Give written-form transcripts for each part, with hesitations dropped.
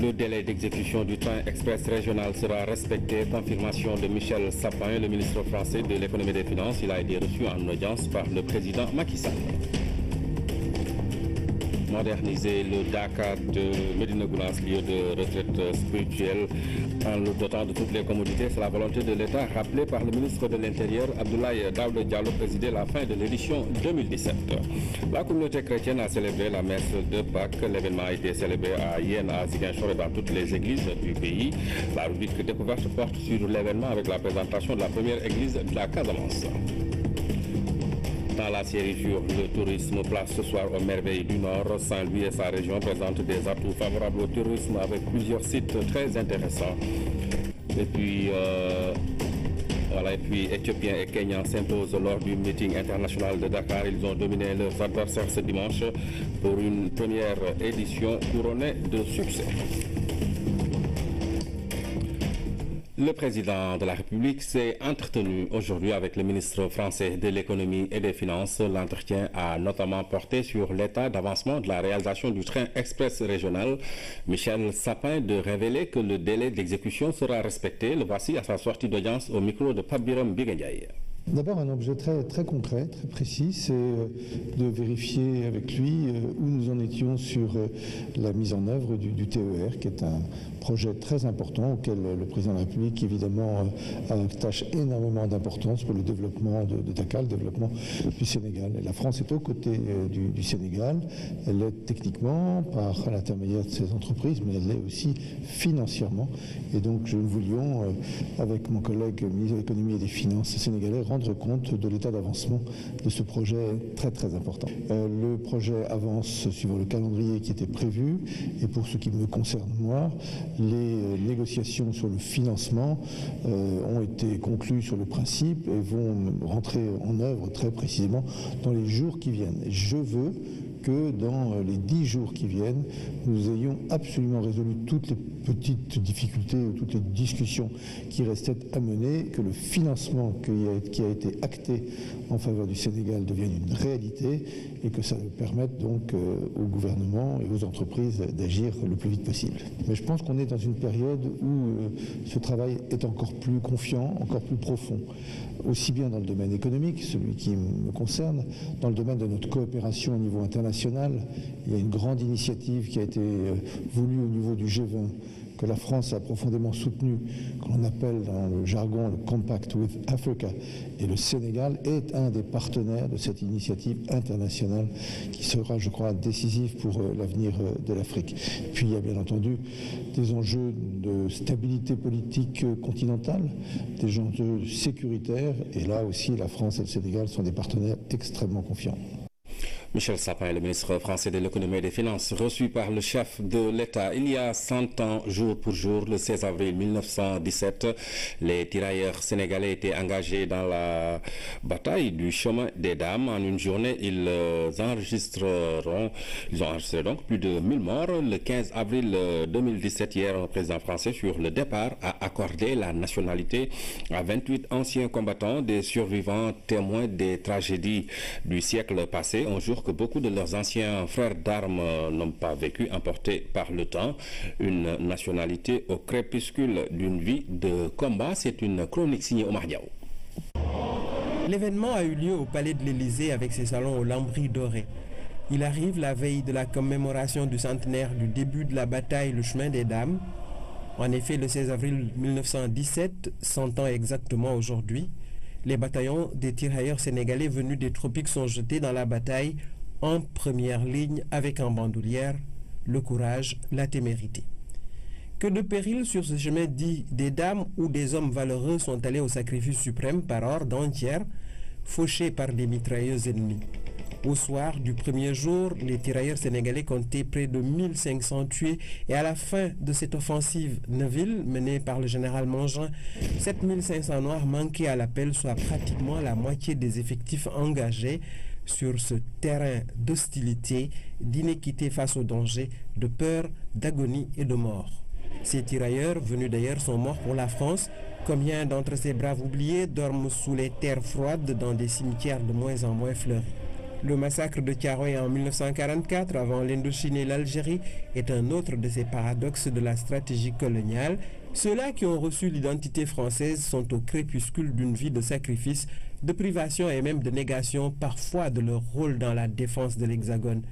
Le délai d'exécution du train express régional sera respecté. Confirmation de Michel Sapin, le ministre français de l'économie et des finances. Il a été reçu en audience par le président Macky Sall. Moderniser le Dakar de Médina Gounass, lieu de retraite spirituelle, en le dotant de toutes les commodités. C'est la volonté de l'État rappelée par le ministre de l'Intérieur, Abdoulaye Daouda Diallo, présidé la fin de l'édition 2017. La communauté chrétienne a célébré la messe de Pâques. L'événement a été célébré à Yen, à Ziguinchor et dans toutes les églises du pays. La rubrique découverte porte sur l'événement avec la présentation de la première église de la Casamance. Dans la série sur le tourisme, place ce soir aux merveilles du Nord. Saint-Louis et sa région présentent des atouts favorables au tourisme avec plusieurs sites très intéressants. Et puis, Éthiopiens et Kenyans s'imposent lors du meeting international de Dakar. Ils ont dominé leurs adversaires ce dimanche pour une première édition couronnée de succès. Le président de la République s'est entretenu aujourd'hui avec le ministre français de l'économie et des finances. L'entretien a notamment porté sur l'état d'avancement de la réalisation du train express régional. Michel Sapin de révéler que le délai d'exécution sera respecté. Le voici à sa sortie d'audience au micro de Pape Biram Bigendiaï. D'abord, un objet très concret, très précis, c'est de vérifier avec lui où nous en étions sur la mise en œuvre du TER, qui est un projet très important auquel le président de la République, évidemment, attache énormément d'importance pour le développement de Dakar, le développement du Sénégal. Et la France est aux côtés du Sénégal. Elle l'est techniquement par l'intermédiaire de ses entreprises, mais elle l'est aussi financièrement. Et donc, nous voulions, avec mon collègue ministre de l'économie et des finances sénégalais, rendre compte de l'état d'avancement de ce projet très important. Le projet avance suivant le calendrier qui était prévu, et pour ce qui me concerne moi, les négociations sur le financement ont été conclues sur le principe et vont rentrer en œuvre très précisément dans les jours qui viennent. Je veux que dans les 10 jours qui viennent, nous ayons absolument résolu toutes les petites difficultés ou toutes les discussions qui restaient à mener, que le financement qui a été acté en faveur du Sénégal devienne une réalité et que ça permette donc au gouvernement et aux entreprises d'agir le plus vite possible. Mais je pense qu'on est dans une période où ce travail est encore plus confiant, encore plus profond, aussi bien dans le domaine économique, celui qui me concerne, dans le domaine de notre coopération au niveau international. Il y a une grande initiative qui a été voulue au niveau du G20, que la France a profondément soutenu, que l'on appelle dans le jargon le Compact with Africa, et le Sénégal est un des partenaires de cette initiative internationale qui sera, je crois, décisif pour l'avenir de l'Afrique. Puis il y a bien entendu des enjeux de stabilité politique continentale, des enjeux sécuritaires, et là aussi la France et le Sénégal sont des partenaires extrêmement confiants. Michel Sapin, le ministre français de l'économie et des finances, reçu par le chef de l'État il y a 100 ans, jour pour jour, le 16 avril 1917. Les tirailleurs sénégalais étaient engagés dans la bataille du chemin des dames. En une journée, ils ont enregistré donc plus de 1000 morts. Le 15 avril 2017, hier, le président français, sur le départ, a accordé la nationalité à 28 anciens combattants, des survivants témoins des tragédies du siècle passé, un jour que beaucoup de leurs anciens frères d'armes n'ont pas vécu, emportés par le temps. Une nationalité au crépuscule d'une vie de combat. C'est une chronique signée Omar Diaw. L'événement a eu lieu au Palais de l'Élysée avec ses salons aux lambris dorés. Il arrive la veille de la commémoration du centenaire du début de la bataille Le Chemin des Dames. En effet, le 16 avril 1917, 100 ans exactement aujourd'hui, les bataillons des tirailleurs sénégalais venus des tropiques sont jetés dans la bataille en première ligne avec en bandoulière le courage, la témérité. Que de périls sur ce chemin dit des dames où des hommes valeureux sont allés au sacrifice suprême par ordre entière, fauchés par des mitrailleuses ennemies. Au soir du premier jour, les tirailleurs sénégalais comptaient près de 1500 tués et à la fin de cette offensive Neuville, menée par le général Mangin, 7500 Noirs manquaient à l'appel, soit pratiquement la moitié des effectifs engagés sur ce terrain d'hostilité, d'inéquité face au danger, de peur, d'agonie et de mort. Ces tirailleurs, venus d'ailleurs, sont morts pour la France. Combien d'entre ces braves oubliés dorment sous les terres froides dans des cimetières de moins en moins fleuris? Le massacre de Thiaroye en 1944, avant l'Indochine et l'Algérie, est un autre de ces paradoxes de la stratégie coloniale. Ceux-là qui ont reçu l'identité française sont au crépuscule d'une vie de sacrifice, de privation et même de négation parfois de leur rôle dans la défense de l'Hexagone.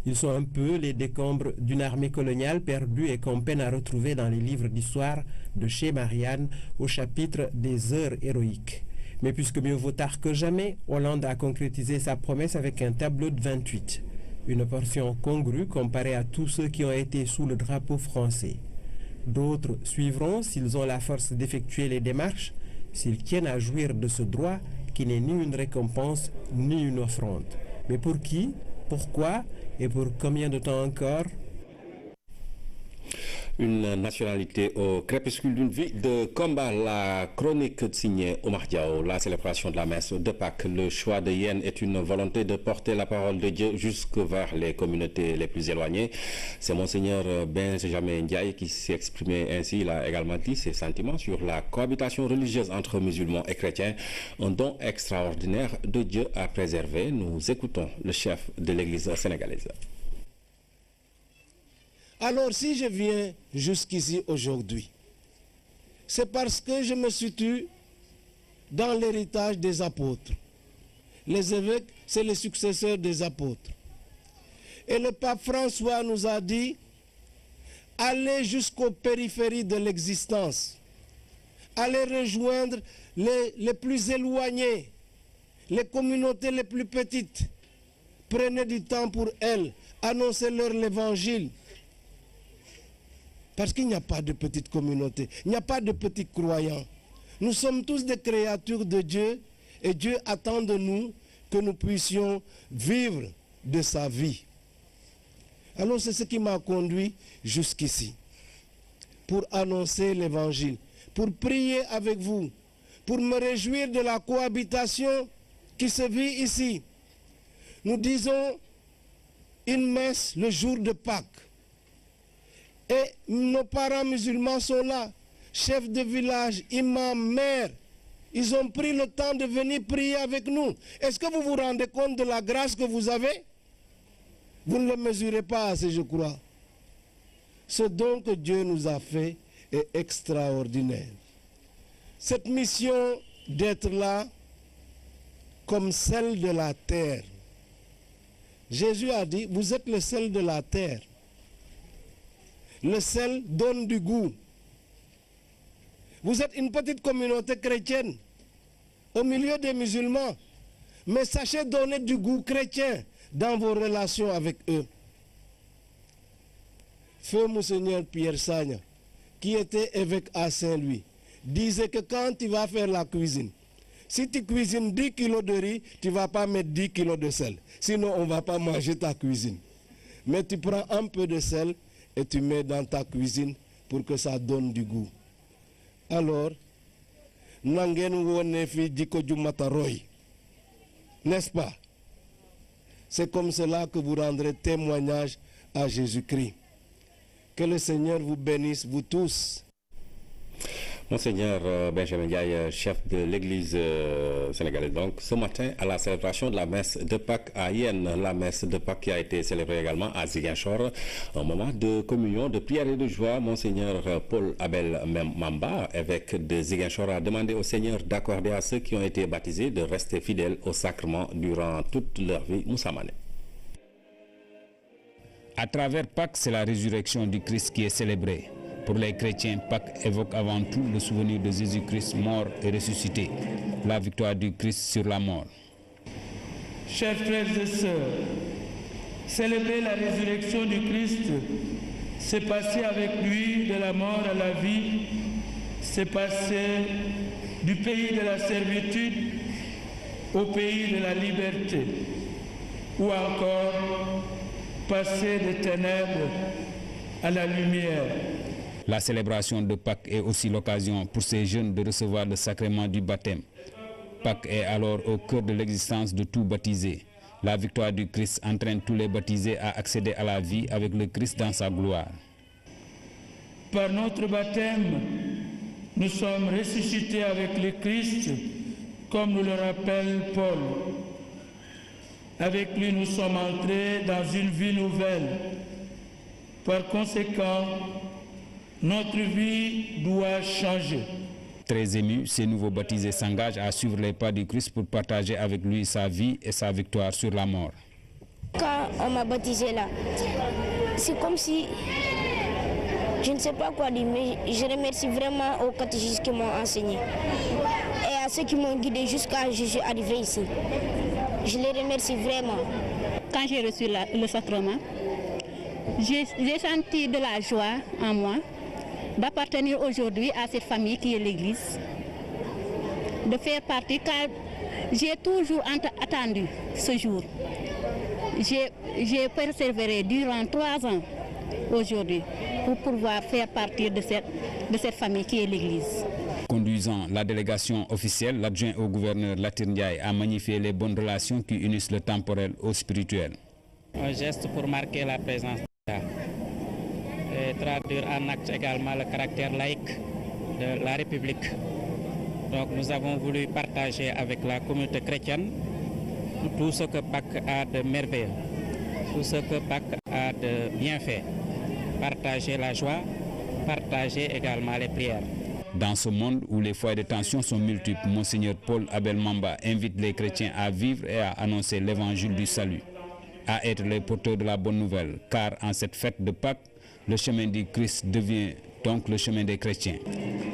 Ils sont un peu les décombres d'une armée coloniale perdue et qu'on peine à retrouver dans les livres d'histoire de chez Marianne au chapitre des heures héroïques. Mais puisque mieux vaut tard que jamais, Hollande a concrétisé sa promesse avec un tableau de 28. Une portion congrue comparée à tous ceux qui ont été sous le drapeau français. D'autres suivront s'ils ont la force d'effectuer les démarches, s'ils tiennent à jouir de ce droit qui n'est ni une récompense ni une offrande. Mais pour qui, pourquoi et pour combien de temps encore ? Une nationalité au crépuscule d'une vie de combat. La chronique signée Omar Diao, la célébration de la messe de Pâques. Le choix de Yen est une volonté de porter la parole de Dieu jusque vers les communautés les plus éloignées. C'est Monseigneur Benjamin Ndiaye qui s'est exprimé ainsi. Il a également dit ses sentiments sur la cohabitation religieuse entre musulmans et chrétiens. Un don extraordinaire de Dieu à préserver. Nous écoutons le chef de l'Église sénégalaise. Alors si je viens jusqu'ici aujourd'hui, c'est parce que je me situe dans l'héritage des apôtres. Les évêques, c'est les successeurs des apôtres. Et le pape François nous a dit, allez jusqu'aux périphéries de l'existence, allez rejoindre les plus éloignés, les communautés les plus petites. Prenez du temps pour elles, annoncez-leur l'évangile. Parce qu'il n'y a pas de petite communauté, il n'y a pas de petits croyants. Nous sommes tous des créatures de Dieu et Dieu attend de nous que nous puissions vivre de sa vie. Alors c'est ce qui m'a conduit jusqu'ici, pour annoncer l'évangile, pour prier avec vous, pour me réjouir de la cohabitation qui se vit ici. Nous disons une messe le jour de Pâques. Et nos parents musulmans sont là, chefs de village, imams, maires. Ils ont pris le temps de venir prier avec nous. Est-ce que vous vous rendez compte de la grâce que vous avez? Vous ne le mesurez pas assez, je crois. Ce don que Dieu nous a fait est extraordinaire. Cette mission d'être là comme sel de la terre. Jésus a dit, vous êtes le sel de la terre. Le sel donne du goût. Vous êtes une petite communauté chrétienne au milieu des musulmans, mais sachez donner du goût chrétien dans vos relations avec eux. Feu Monseigneur Pierre Sagna, qui était évêque à Saint-Louis, disait que quand tu vas faire la cuisine, si tu cuisines 10 kilos de riz, tu ne vas pas mettre 10 kilos de sel. Sinon, on ne va pas manger ta cuisine. Mais tu prends un peu de sel et tu mets dans ta cuisine pour que ça donne du goût. Alors, n'est-ce pas? C'est comme cela que vous rendrez témoignage à Jésus-Christ. Que le Seigneur vous bénisse, vous tous. Monseigneur Benjamin Ndiaye, chef de l'Église sénégalaise, donc ce matin à la célébration de la messe de Pâques à Yen, la messe de Pâques qui a été célébrée également à Ziguinchor, un moment de communion, de prière et de joie. Monseigneur Paul Abel Mamba, évêque de Ziguinchor, a demandé au Seigneur d'accorder à ceux qui ont été baptisés de rester fidèles au sacrement durant toute leur vie. Moussa Mané. À travers Pâques, c'est la résurrection du Christ qui est célébrée. Pour les chrétiens, Pâques évoque avant tout le souvenir de Jésus-Christ mort et ressuscité, la victoire du Christ sur la mort. Chers frères et sœurs, célébrer la résurrection du Christ, c'est passer avec lui de la mort à la vie, c'est passer du pays de la servitude au pays de la liberté, ou encore passer des ténèbres à la lumière. La célébration de Pâques est aussi l'occasion pour ces jeunes de recevoir le sacrement du baptême. Pâques est alors au cœur de l'existence de tout baptisé. La victoire du Christ entraîne tous les baptisés à accéder à la vie avec le Christ dans sa gloire. Par notre baptême, nous sommes ressuscités avec le Christ, comme nous le rappelle Paul. Avec lui, nous sommes entrés dans une vie nouvelle. Par conséquent, notre vie doit changer. Très ému, ces nouveaux baptisés s'engagent à suivre les pas du Christ pour partager avec lui sa vie et sa victoire sur la mort. Quand on m'a baptisé là, c'est comme si, je ne sais pas quoi dire, mais je remercie vraiment aux catéchistes qui m'ont enseigné et à ceux qui m'ont guidé jusqu'à ce que je suis arrivé ici. Je les remercie vraiment. Quand j'ai reçu le sacrement, j'ai senti de la joie en moi d'appartenir aujourd'hui à cette famille qui est l'Église, de faire partie, car j'ai toujours attendu ce jour. J'ai persévéré durant 3 ans aujourd'hui pour pouvoir faire partie de cette famille qui est l'Église. Conduisant la délégation officielle, l'adjoint au gouverneur Latir Ndiaye a magnifié les bonnes relations qui unissent le temporel au spirituel. Un geste pour marquer la présence d'État et traduire en acte également le caractère laïque de la République. Donc nous avons voulu partager avec la communauté chrétienne tout ce que Pâques a de merveilleux, tout ce que Pâques a de bienfaits. Partager la joie, partager également les prières. Dans ce monde où les foyers de tension sont multiples, Monseigneur Paul Abel Mamba invite les chrétiens à vivre et à annoncer l'évangile du salut, à être les porteurs de la bonne nouvelle, car en cette fête de Pâques, le chemin du Christ devient donc le chemin des chrétiens,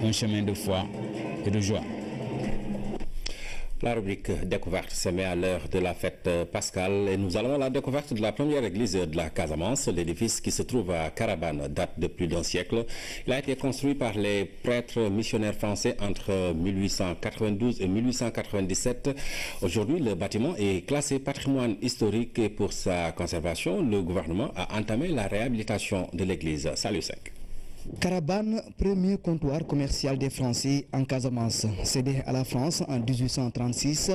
un chemin de foi et de joie. La rubrique découverte se met à l'heure de la fête pascale et nous allons à la découverte de la première église de la Casamance. L'édifice qui se trouve à Carabane date de plus d'1 siècle. Il a été construit par les prêtres missionnaires français entre 1892 et 1897. Aujourd'hui, le bâtiment est classé patrimoine historique et pour sa conservation, le gouvernement a entamé la réhabilitation de l'église. Salut 5. Carabane, premier comptoir commercial des Français en Casamance. Cédé à la France en 1836,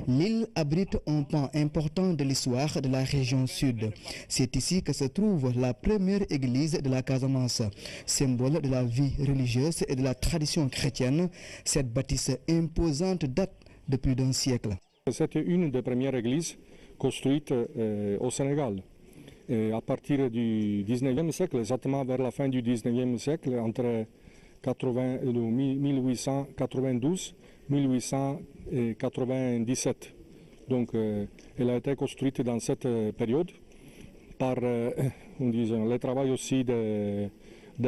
l'île abrite un pan important de l'histoire de la région sud. C'est ici que se trouve la première église de la Casamance. Symbole de la vie religieuse et de la tradition chrétienne, cette bâtisse imposante date de plus d'1 siècle. C'était une des premières églises construites au Sénégal. Et à partir du 19e siècle, exactement vers la fin du 19e siècle, entre 1892 et 1897. Donc, elle a été construite dans cette période par le travail aussi des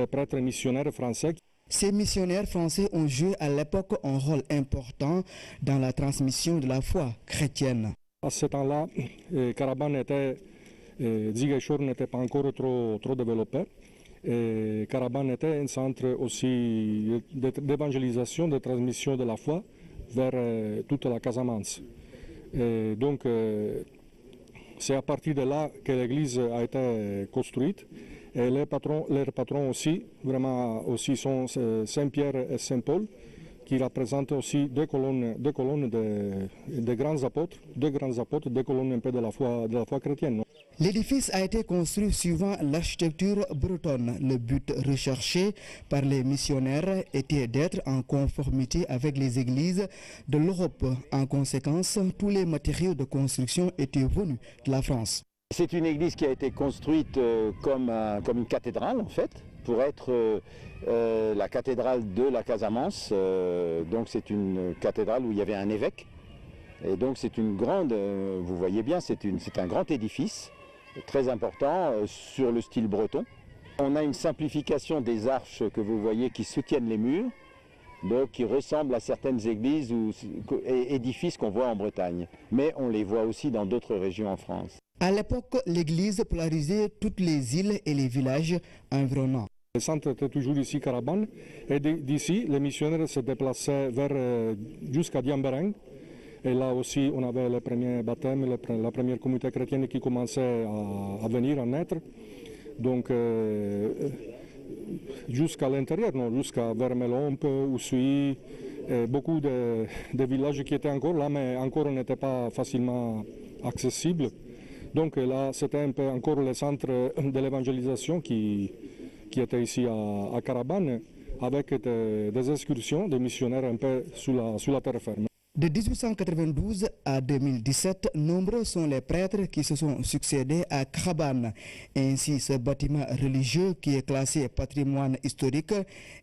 prêtres missionnaires français. Ces missionnaires français ont joué à l'époque un rôle important dans la transmission de la foi chrétienne. À ce temps-là, Carabane était... Ziguinchor n'était pas encore trop développé. Et Carabane était un centre aussi d'évangélisation, de transmission de la foi vers toute la Casamance. Et donc, c'est à partir de là que l'église a été construite. Et leurs patrons aussi, vraiment aussi sont Saint-Pierre et Saint-Paul, qui représentent aussi deux colonnes de grands apôtres, deux colonnes un peu de la foi chrétienne. L'édifice a été construit suivant l'architecture bretonne. Le but recherché par les missionnaires était d'être en conformité avec les églises de l'Europe. En conséquence, tous les matériaux de construction étaient venus de la France. C'est une église qui a été construite comme une cathédrale en fait, pour être la cathédrale de la Casamance. Donc c'est une cathédrale où il y avait un évêque. Et donc c'est une grande, vous voyez bien, c'est un grand édifice, très important, sur le style breton. On a une simplification des arches que vous voyez qui soutiennent les murs, donc qui ressemblent à certaines églises et édifices qu'on voit en Bretagne. Mais on les voit aussi dans d'autres régions en France. À l'époque, l'église polarisait toutes les îles et les villages environnants. Le centre était toujours ici, Carabane, et d'ici, les missionnaires se déplaçaient jusqu'à Diambereng. Et là aussi, on avait le premier baptême, la première communauté chrétienne qui commençait à venir, à naître. Donc, jusqu'à l'intérieur, jusqu'à Vermelompe, Oussouy, beaucoup de villages qui étaient encore là, mais encore n'étaient pas facilement accessibles. Donc là, c'était un peu encore le centre de l'évangélisation qui était ici à Carabane, avec des excursions, des missionnaires un peu sous la terre ferme. De 1892 à 2017, nombreux sont les prêtres qui se sont succédés à Karabane. Ainsi, ce bâtiment religieux qui est classé patrimoine historique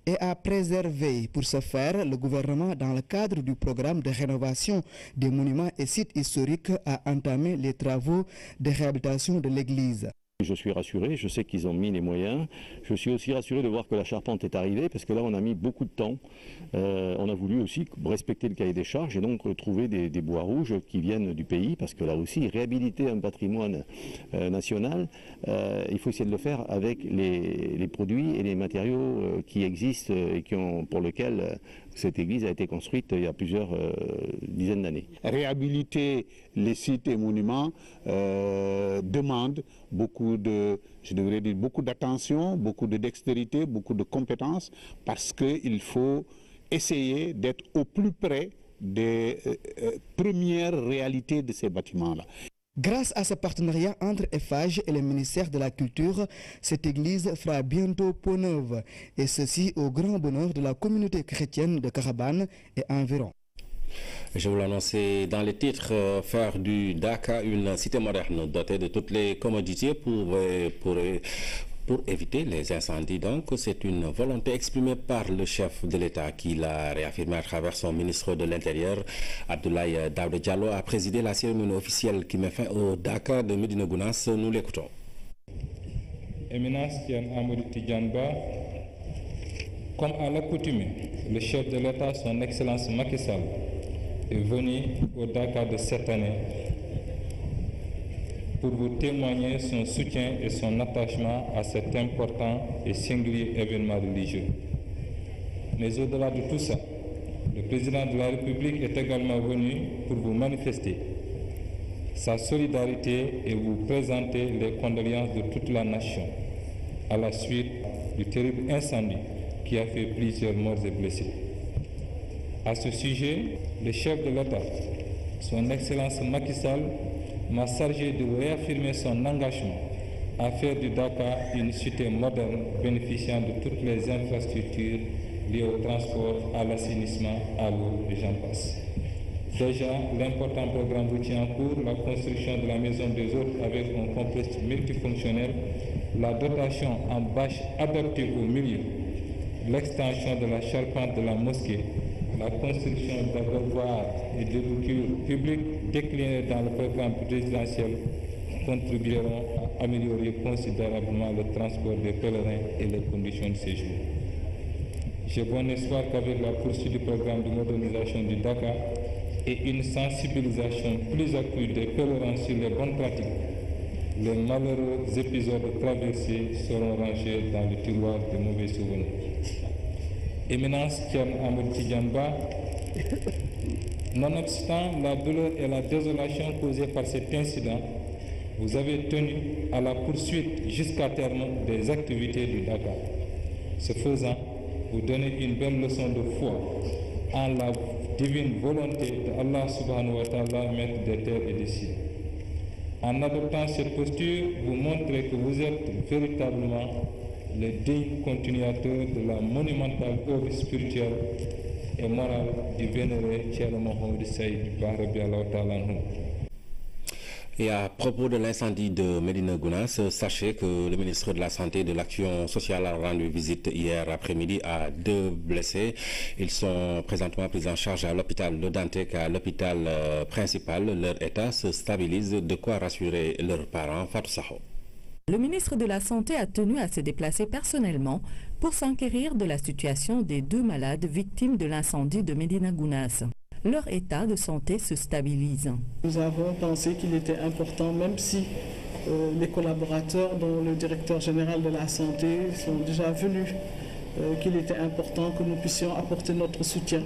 est à préserver. Pour ce faire, le gouvernement, dans le cadre du programme de rénovation des monuments et sites historiques, a entamé les travaux de réhabilitation de l'église. Je suis rassuré, je sais qu'ils ont mis les moyens. Je suis aussi rassuré de voir que la charpente est arrivée parce que là on a mis beaucoup de temps. On a voulu aussi respecter le cahier des charges et donc trouver des bois rouges qui viennent du pays parce que là aussi réhabiliter un patrimoine national, il faut essayer de le faire avec les produits et les matériaux qui existent et pour lesquels cette église a été construite il y a plusieurs dizaines d'années. Réhabiliter les sites et monuments demande beaucoup d'attention, beaucoup de dextérité, beaucoup de compétences, parce qu'il faut essayer d'être au plus près des premières réalités de ces bâtiments-là. Grâce à ce partenariat entre Eiffage et le ministère de la Culture, cette église fera bientôt peau neuve, et ceci au grand bonheur de la communauté chrétienne de Karabane et environ. Je vous l'annonçais dans les titres, faire du Dakar une cité moderne dotée de toutes les commodités pour éviter les incendies. Donc, c'est une volonté exprimée par le chef de l'État qui l'a réaffirmé à travers son ministre de l'Intérieur. Abdoulaye Daouda Diallo a présidé la cérémonie officielle qui met fin au Dakar de Médina Gounass. Nous l'écoutons. Éminence Tidiane Amadou Tidiane Ba, comme à l'accoutumée, le chef de l'État, son Excellence Macky Sall, est venu au Dakar de cette année pour vous témoigner son soutien et son attachement à cet important et singulier événement religieux. Mais au-delà de tout ça, le président de la République est également venu pour vous manifester sa solidarité et vous présenter les condoléances de toute la nation à la suite du terrible incendie qui a fait plusieurs morts et blessés. À ce sujet, le chef de l'État, son Excellence Macky Sall, m'a chargé de réaffirmer son engagement à faire du Dakar une cité moderne bénéficiant de toutes les infrastructures liées au transport, à l'assainissement, à l'eau et j'en passe. Déjà, l'important programme routier en cours, la construction de la maison des hôtes avec un complexe multifonctionnel, la dotation en bâche adaptée au milieu, l'extension de la charpente de la mosquée, la construction d'abreuvoirs et de structures publiques déclinées dans le programme présidentiel contribueront à améliorer considérablement le transport des pèlerins et les conditions de séjour. J'ai bon espoir qu'avec la poursuite du programme de modernisation du Dakar et une sensibilisation plus accrue des pèlerins sur les bonnes pratiques, les malheureux épisodes de traversée seront rangés dans le tiroir de mauvais souvenirs. Éminence Tidiane Amadou Tidiane Ba, nonobstant la douleur et la désolation causées par cet incident, vous avez tenu à la poursuite jusqu'à terme des activités du Dakar. Ce faisant, vous donnez une belle leçon de foi en la divine volonté de Allah subhanahu wa ta'ala, maître des terres et des cieux. En adoptant cette posture, vous montrez que vous êtes véritablement les dignes continuateurs de la monumentale œuvre spirituelle et morale du vénéré Thierno Mohamed Saïd Ba Radiyallahu ta'ala anhu. Et à propos de l'incendie de Médina Gounass, sachez que le ministre de la Santé et de l'Action sociale a rendu visite hier après-midi à 2 blessés. Ils sont présentement pris en charge à l'hôpital Le Dantec, à l'hôpital principal. Leur état se stabilise, de quoi rassurer leurs parents. Fatou Saho. Le ministre de la Santé a tenu à se déplacer personnellement pour s'enquérir de la situation des 2 malades victimes de l'incendie de Médina Gounass. Leur état de santé se stabilise. Nous avons pensé qu'il était important, même si les collaborateurs, dont le directeur général de la santé, sont déjà venus, qu'il était important que nous puissions apporter notre soutien,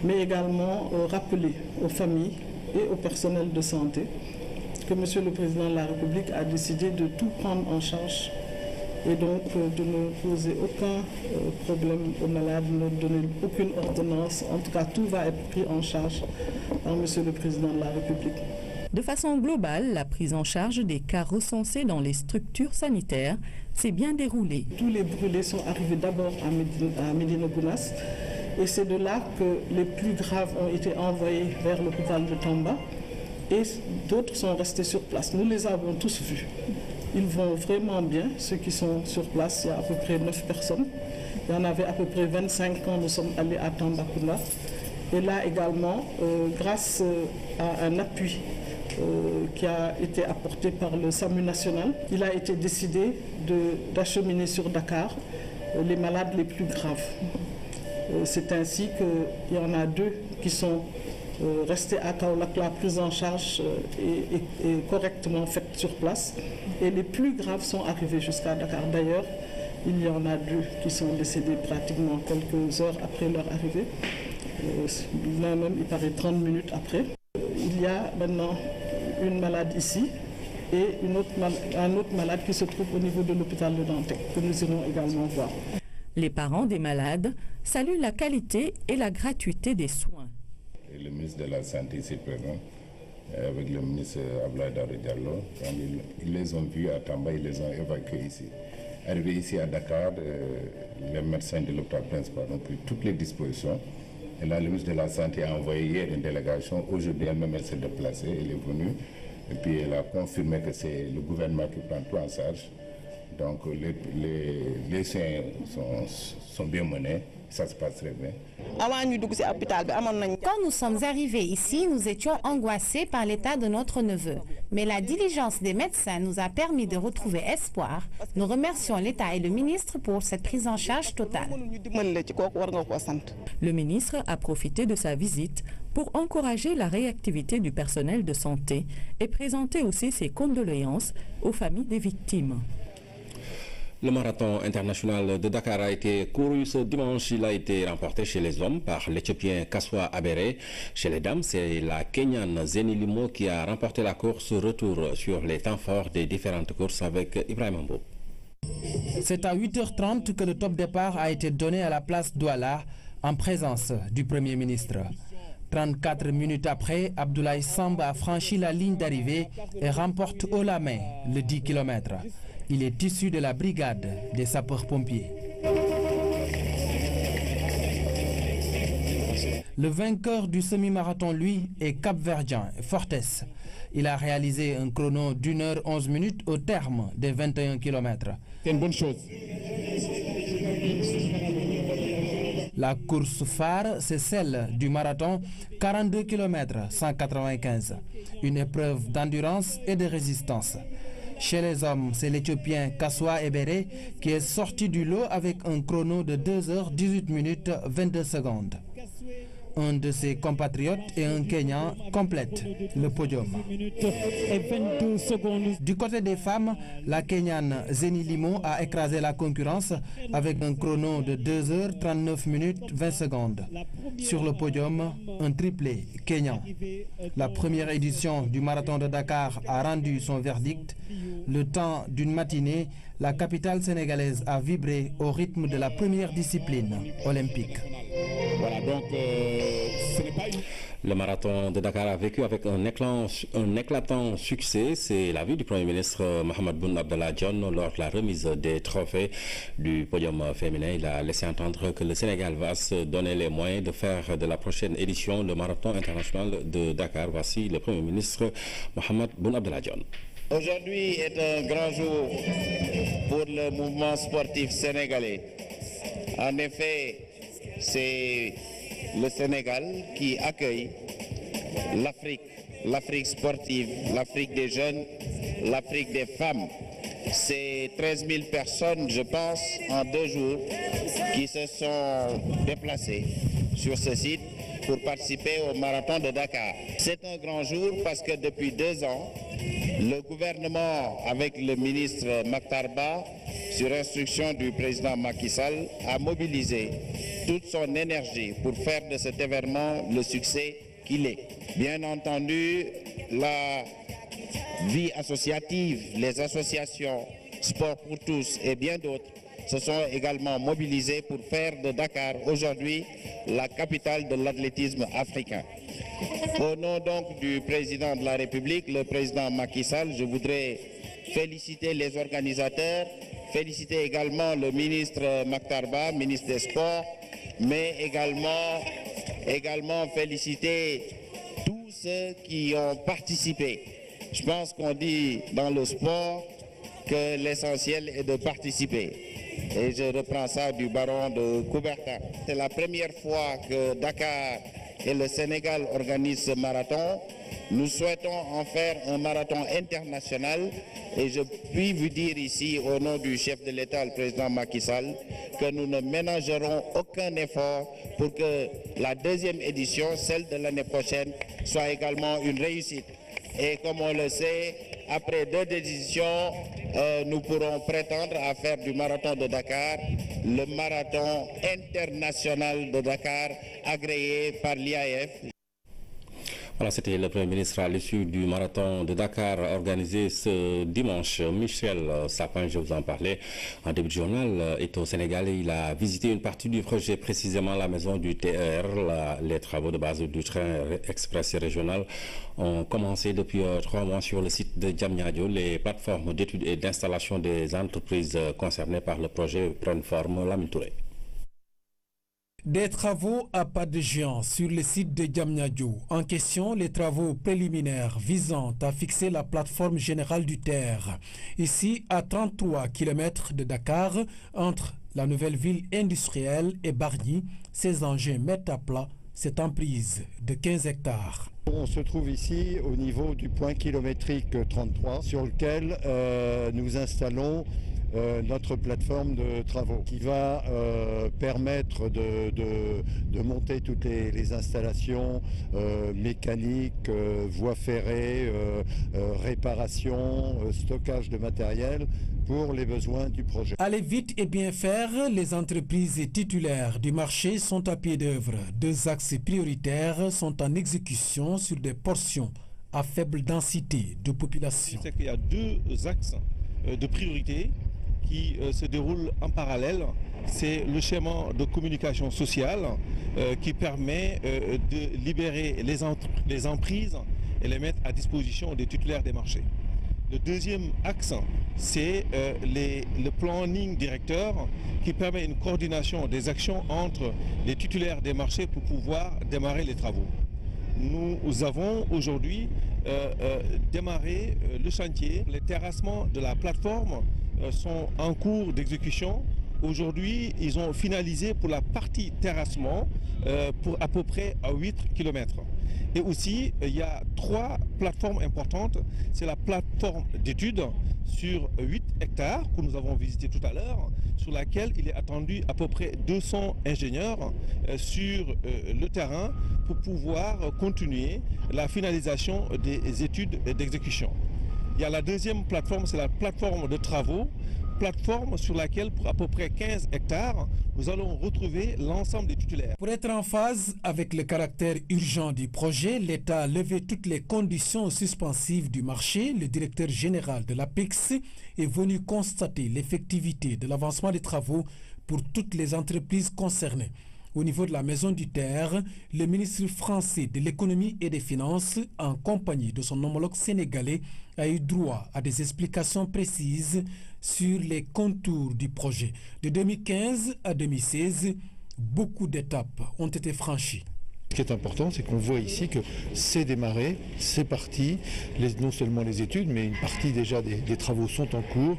mais également rappeler aux familles et au personnel de santé que M. le Président de la République a décidé de tout prendre en charge et donc de ne poser aucun problème aux malades, de ne donner aucune ordonnance. En tout cas, tout va être pris en charge par M. le Président de la République. De façon globale, la prise en charge des cas recensés dans les structures sanitaires s'est bien déroulée. Tous les brûlés sont arrivés d'abord à Médina Gounass Et c'est de là que les plus graves ont été envoyés vers l'hôpital de Tamba et d'autres sont restés sur place. Nous les avons tous vus. Ils vont vraiment bien, ceux qui sont sur place, il y a à peu près 9 personnes. Il y en avait à peu près 25 quand nous sommes allés à Tambacounda. Et là également, grâce à un appui qui a été apporté par le SAMU national, il a été décidé d'acheminer sur Dakar les malades les plus graves. C'est ainsi qu'il y en a 2 qui sont restés à Kaolack. La prise en charge est correctement faite sur place et les plus graves sont arrivés jusqu'à Dakar. D'ailleurs, il y en a 2 qui sont décédés pratiquement quelques heures après leur arrivée. L'un même, il paraît 30 minutes après. Il y a maintenant une malade ici et un autre malade qui se trouve au niveau de l'hôpital de Dantec, que nous irons également voir. Les parents des malades saluent la qualité et la gratuité des soins. Et le ministre de la Santé ici présent, avec le ministre Abdoulaye Daouda Diallo, ils les ont vus à Tamba, ils les ont évacués ici. Arrivé ici à Dakar, les médecins de l'hôpital principal ont pris toutes les dispositions. Et là, le ministre de la Santé a envoyé hier une délégation. Aujourd'hui, elle-même, elle s'est déplacée, elle est venue. Et puis, elle a confirmé que c'est le gouvernement qui prend tout en charge. Donc, les soins sont bien menés. Ça se passe très bien. Quand nous sommes arrivés ici, nous étions angoissés par l'état de notre neveu. Mais la diligence des médecins nous a permis de retrouver espoir. Nous remercions l'État et le ministre pour cette prise en charge totale. Le ministre a profité de sa visite pour encourager la réactivité du personnel de santé et présenter aussi ses condoléances aux familles des victimes. Le marathon international de Dakar a été couru ce dimanche. Il a été remporté chez les hommes par l'Éthiopien Kaswa Abere. Chez les dames, c'est la Kenyane Zeni Limo qui a remporté la course. Retour sur les temps forts des différentes courses avec Ibrahim Ambo. C'est à 8h30 que le top départ a été donné à la place Douala en présence du Premier ministre. 34 minutes après, Abdoulaye Samba a franchi la ligne d'arrivée et remporte haut la main le 10 km. Il est issu de la brigade des sapeurs-pompiers. Le vainqueur du semi-marathon, lui, est capverdien, Fortes. Il a réalisé un chrono d'1 h 11 minutes au terme des 21 km. C'est une bonne chose. La course phare, c'est celle du marathon 42 km 195. Une épreuve d'endurance et de résistance. Chez les hommes, c'est l'Éthiopien Kaswa Ebere qui est sorti du lot avec un chrono de 2 h 18 minutes 22 secondes. Un de ses compatriotes et un Kenyan complètent le podium. Du côté des femmes, la Kenyane Zeni Limo a écrasé la concurrence avec un chrono de 2 h 39 minutes 20 secondes. Sur le podium, un triplé kenyan. La première édition du marathon de Dakar a rendu son verdict. Le temps d'une matinée, la capitale sénégalaise a vibré au rythme de la première discipline olympique. Voilà, donc ce n'est pas une... Le marathon de Dakar a vécu avec un éclatant succès. C'est l'avis du Premier ministre Mohamed Boun Abdallah Dionne lors de la remise des trophées du podium féminin. Il a laissé entendre que le Sénégal va se donner les moyens de faire de la prochaine édition le marathon international de Dakar. Voici le Premier ministre Mohamed Boun Abdallah Dionne. Aujourd'hui est un grand jour pour le mouvement sportif sénégalais. En effet, c'est le Sénégal qui accueille l'Afrique sportive, l'Afrique des jeunes, l'Afrique des femmes. C'est 13 000 personnes, je pense, en 2 jours, qui se sont déplacées sur ce site pour participer au marathon de Dakar. C'est un grand jour parce que depuis 2 ans, le gouvernement, avec le ministre Makhtar Ba, sur instruction du président Macky Sall, a mobilisé toute son énergie pour faire de cet événement le succès qu'il est. Bien entendu, la vie associative, les associations Sport pour tous et bien d'autres se sont également mobilisés pour faire de Dakar aujourd'hui la capitale de l'athlétisme africain. Au nom donc du président de la République, le président Macky Sall, je voudrais féliciter les organisateurs, féliciter également le ministre Makhtar Ba, ministre des Sports, mais également féliciter tous ceux qui ont participé. Je pense qu'on dit dans le sport que l'essentiel est de participer. Et je reprends ça du baron de Coubertin. C'est la première fois que Dakar et le Sénégal organisent ce marathon. Nous souhaitons en faire un marathon international et je puis vous dire ici au nom du chef de l'État, le président Macky Sall, que nous ne ménagerons aucun effort pour que la deuxième édition, celle de l'année prochaine, soit également une réussite. Et comme on le sait, après 2 éditions, nous pourrons prétendre à faire du marathon de Dakar, le marathon international de Dakar agréé par l'IAF. Voilà, c'était le Premier ministre à l'issue du marathon de Dakar organisé ce dimanche. Michel Sapin, je vous en parlais en début de journal, est au Sénégal et il a visité une partie du projet, précisément la maison du TER. Les travaux de base du train express régional ont commencé depuis 3 mois sur le site de Diamniadio. Les plateformes d'études et d'installation des entreprises concernées par le projet prennent forme. Lamine Touré. Des travaux à pas de géant sur le site de Diamniadio. En question, les travaux préliminaires visant à fixer la plateforme générale du TER. Ici, à 33 km de Dakar, entre la nouvelle ville industrielle et Bargny, ces engins mettent à plat cette emprise de 15 hectares. On se trouve ici au niveau du point kilométrique 33 sur lequel nous installons notre plateforme de travaux qui va permettre de monter toutes les installations mécaniques, voies ferrées, réparation, stockage de matériel pour les besoins du projet. Aller vite et bien faire, les entreprises titulaires du marché sont à pied d'œuvre. 2 axes prioritaires sont en exécution sur des portions à faible densité de population. C'est qu'il y a 2 axes de priorité qui se déroule en parallèle. C'est le schéma de communication sociale qui permet de libérer les emprises et les mettre à disposition des titulaires des marchés. Le deuxième axe, c'est le planning directeur qui permet une coordination des actions entre les titulaires des marchés pour pouvoir démarrer les travaux. Nous avons aujourd'hui démarré le chantier. Les terrassements de la plateforme sont en cours d'exécution. Aujourd'hui, ils ont finalisé pour la partie terrassement pour à peu près à 8 km. Et aussi, il y a 3 plateformes importantes. C'est la plateforme d'études sur 8 hectares que nous avons visité tout à l'heure, sur laquelle il est attendu à peu près 200 ingénieurs sur le terrain pour pouvoir continuer la finalisation des études d'exécution. Il y a la deuxième plateforme, c'est la plateforme de travaux, plateforme sur laquelle, pour à peu près 15 hectares, nous allons retrouver l'ensemble des titulaires. Pour être en phase avec le caractère urgent du projet, l'État a levé toutes les conditions suspensives du marché. Le directeur général de l'APEX est venu constater l'effectivité de l'avancement des travaux pour toutes les entreprises concernées. Au niveau de la maison du TER, le ministre français de l'économie et des finances, en compagnie de son homologue sénégalais, a eu droit à des explications précises sur les contours du projet. De 2015 à 2016, beaucoup d'étapes ont été franchies. Ce qui est important, c'est qu'on voit ici que c'est démarré, c'est parti, non seulement les études, mais une partie déjà des travaux sont en cours.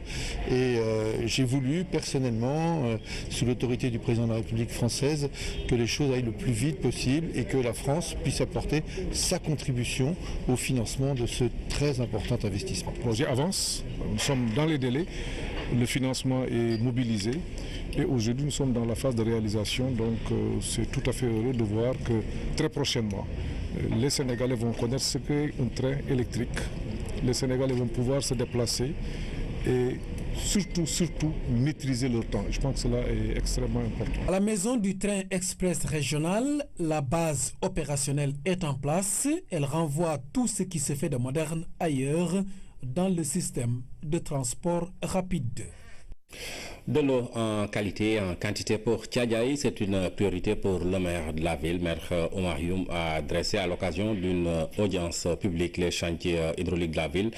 Et j'ai voulu personnellement, sous l'autorité du président de la République française, que les choses aillent le plus vite possible et que la France puisse apporter sa contribution au financement de ce très important investissement. Le projet avance, nous sommes dans les délais, le financement est mobilisé. Et aujourd'hui, nous sommes dans la phase de réalisation, donc c'est tout à fait heureux de voir que très prochainement, les Sénégalais vont connaître ce qu'est un train électrique. Les Sénégalais vont pouvoir se déplacer et surtout maîtriser leur temps. Je pense que cela est extrêmement important. À la maison du train express régional, la base opérationnelle est en place. Elle renvoie tout ce qui se fait de moderne ailleurs dans le système de transport rapide. De l'eau en qualité et en quantité pour Thiadiaye, c'est une priorité pour le maire de la ville. Maître Omar Youm a adressé à l'occasion d'une audience publique les chantiers hydrauliques de la ville.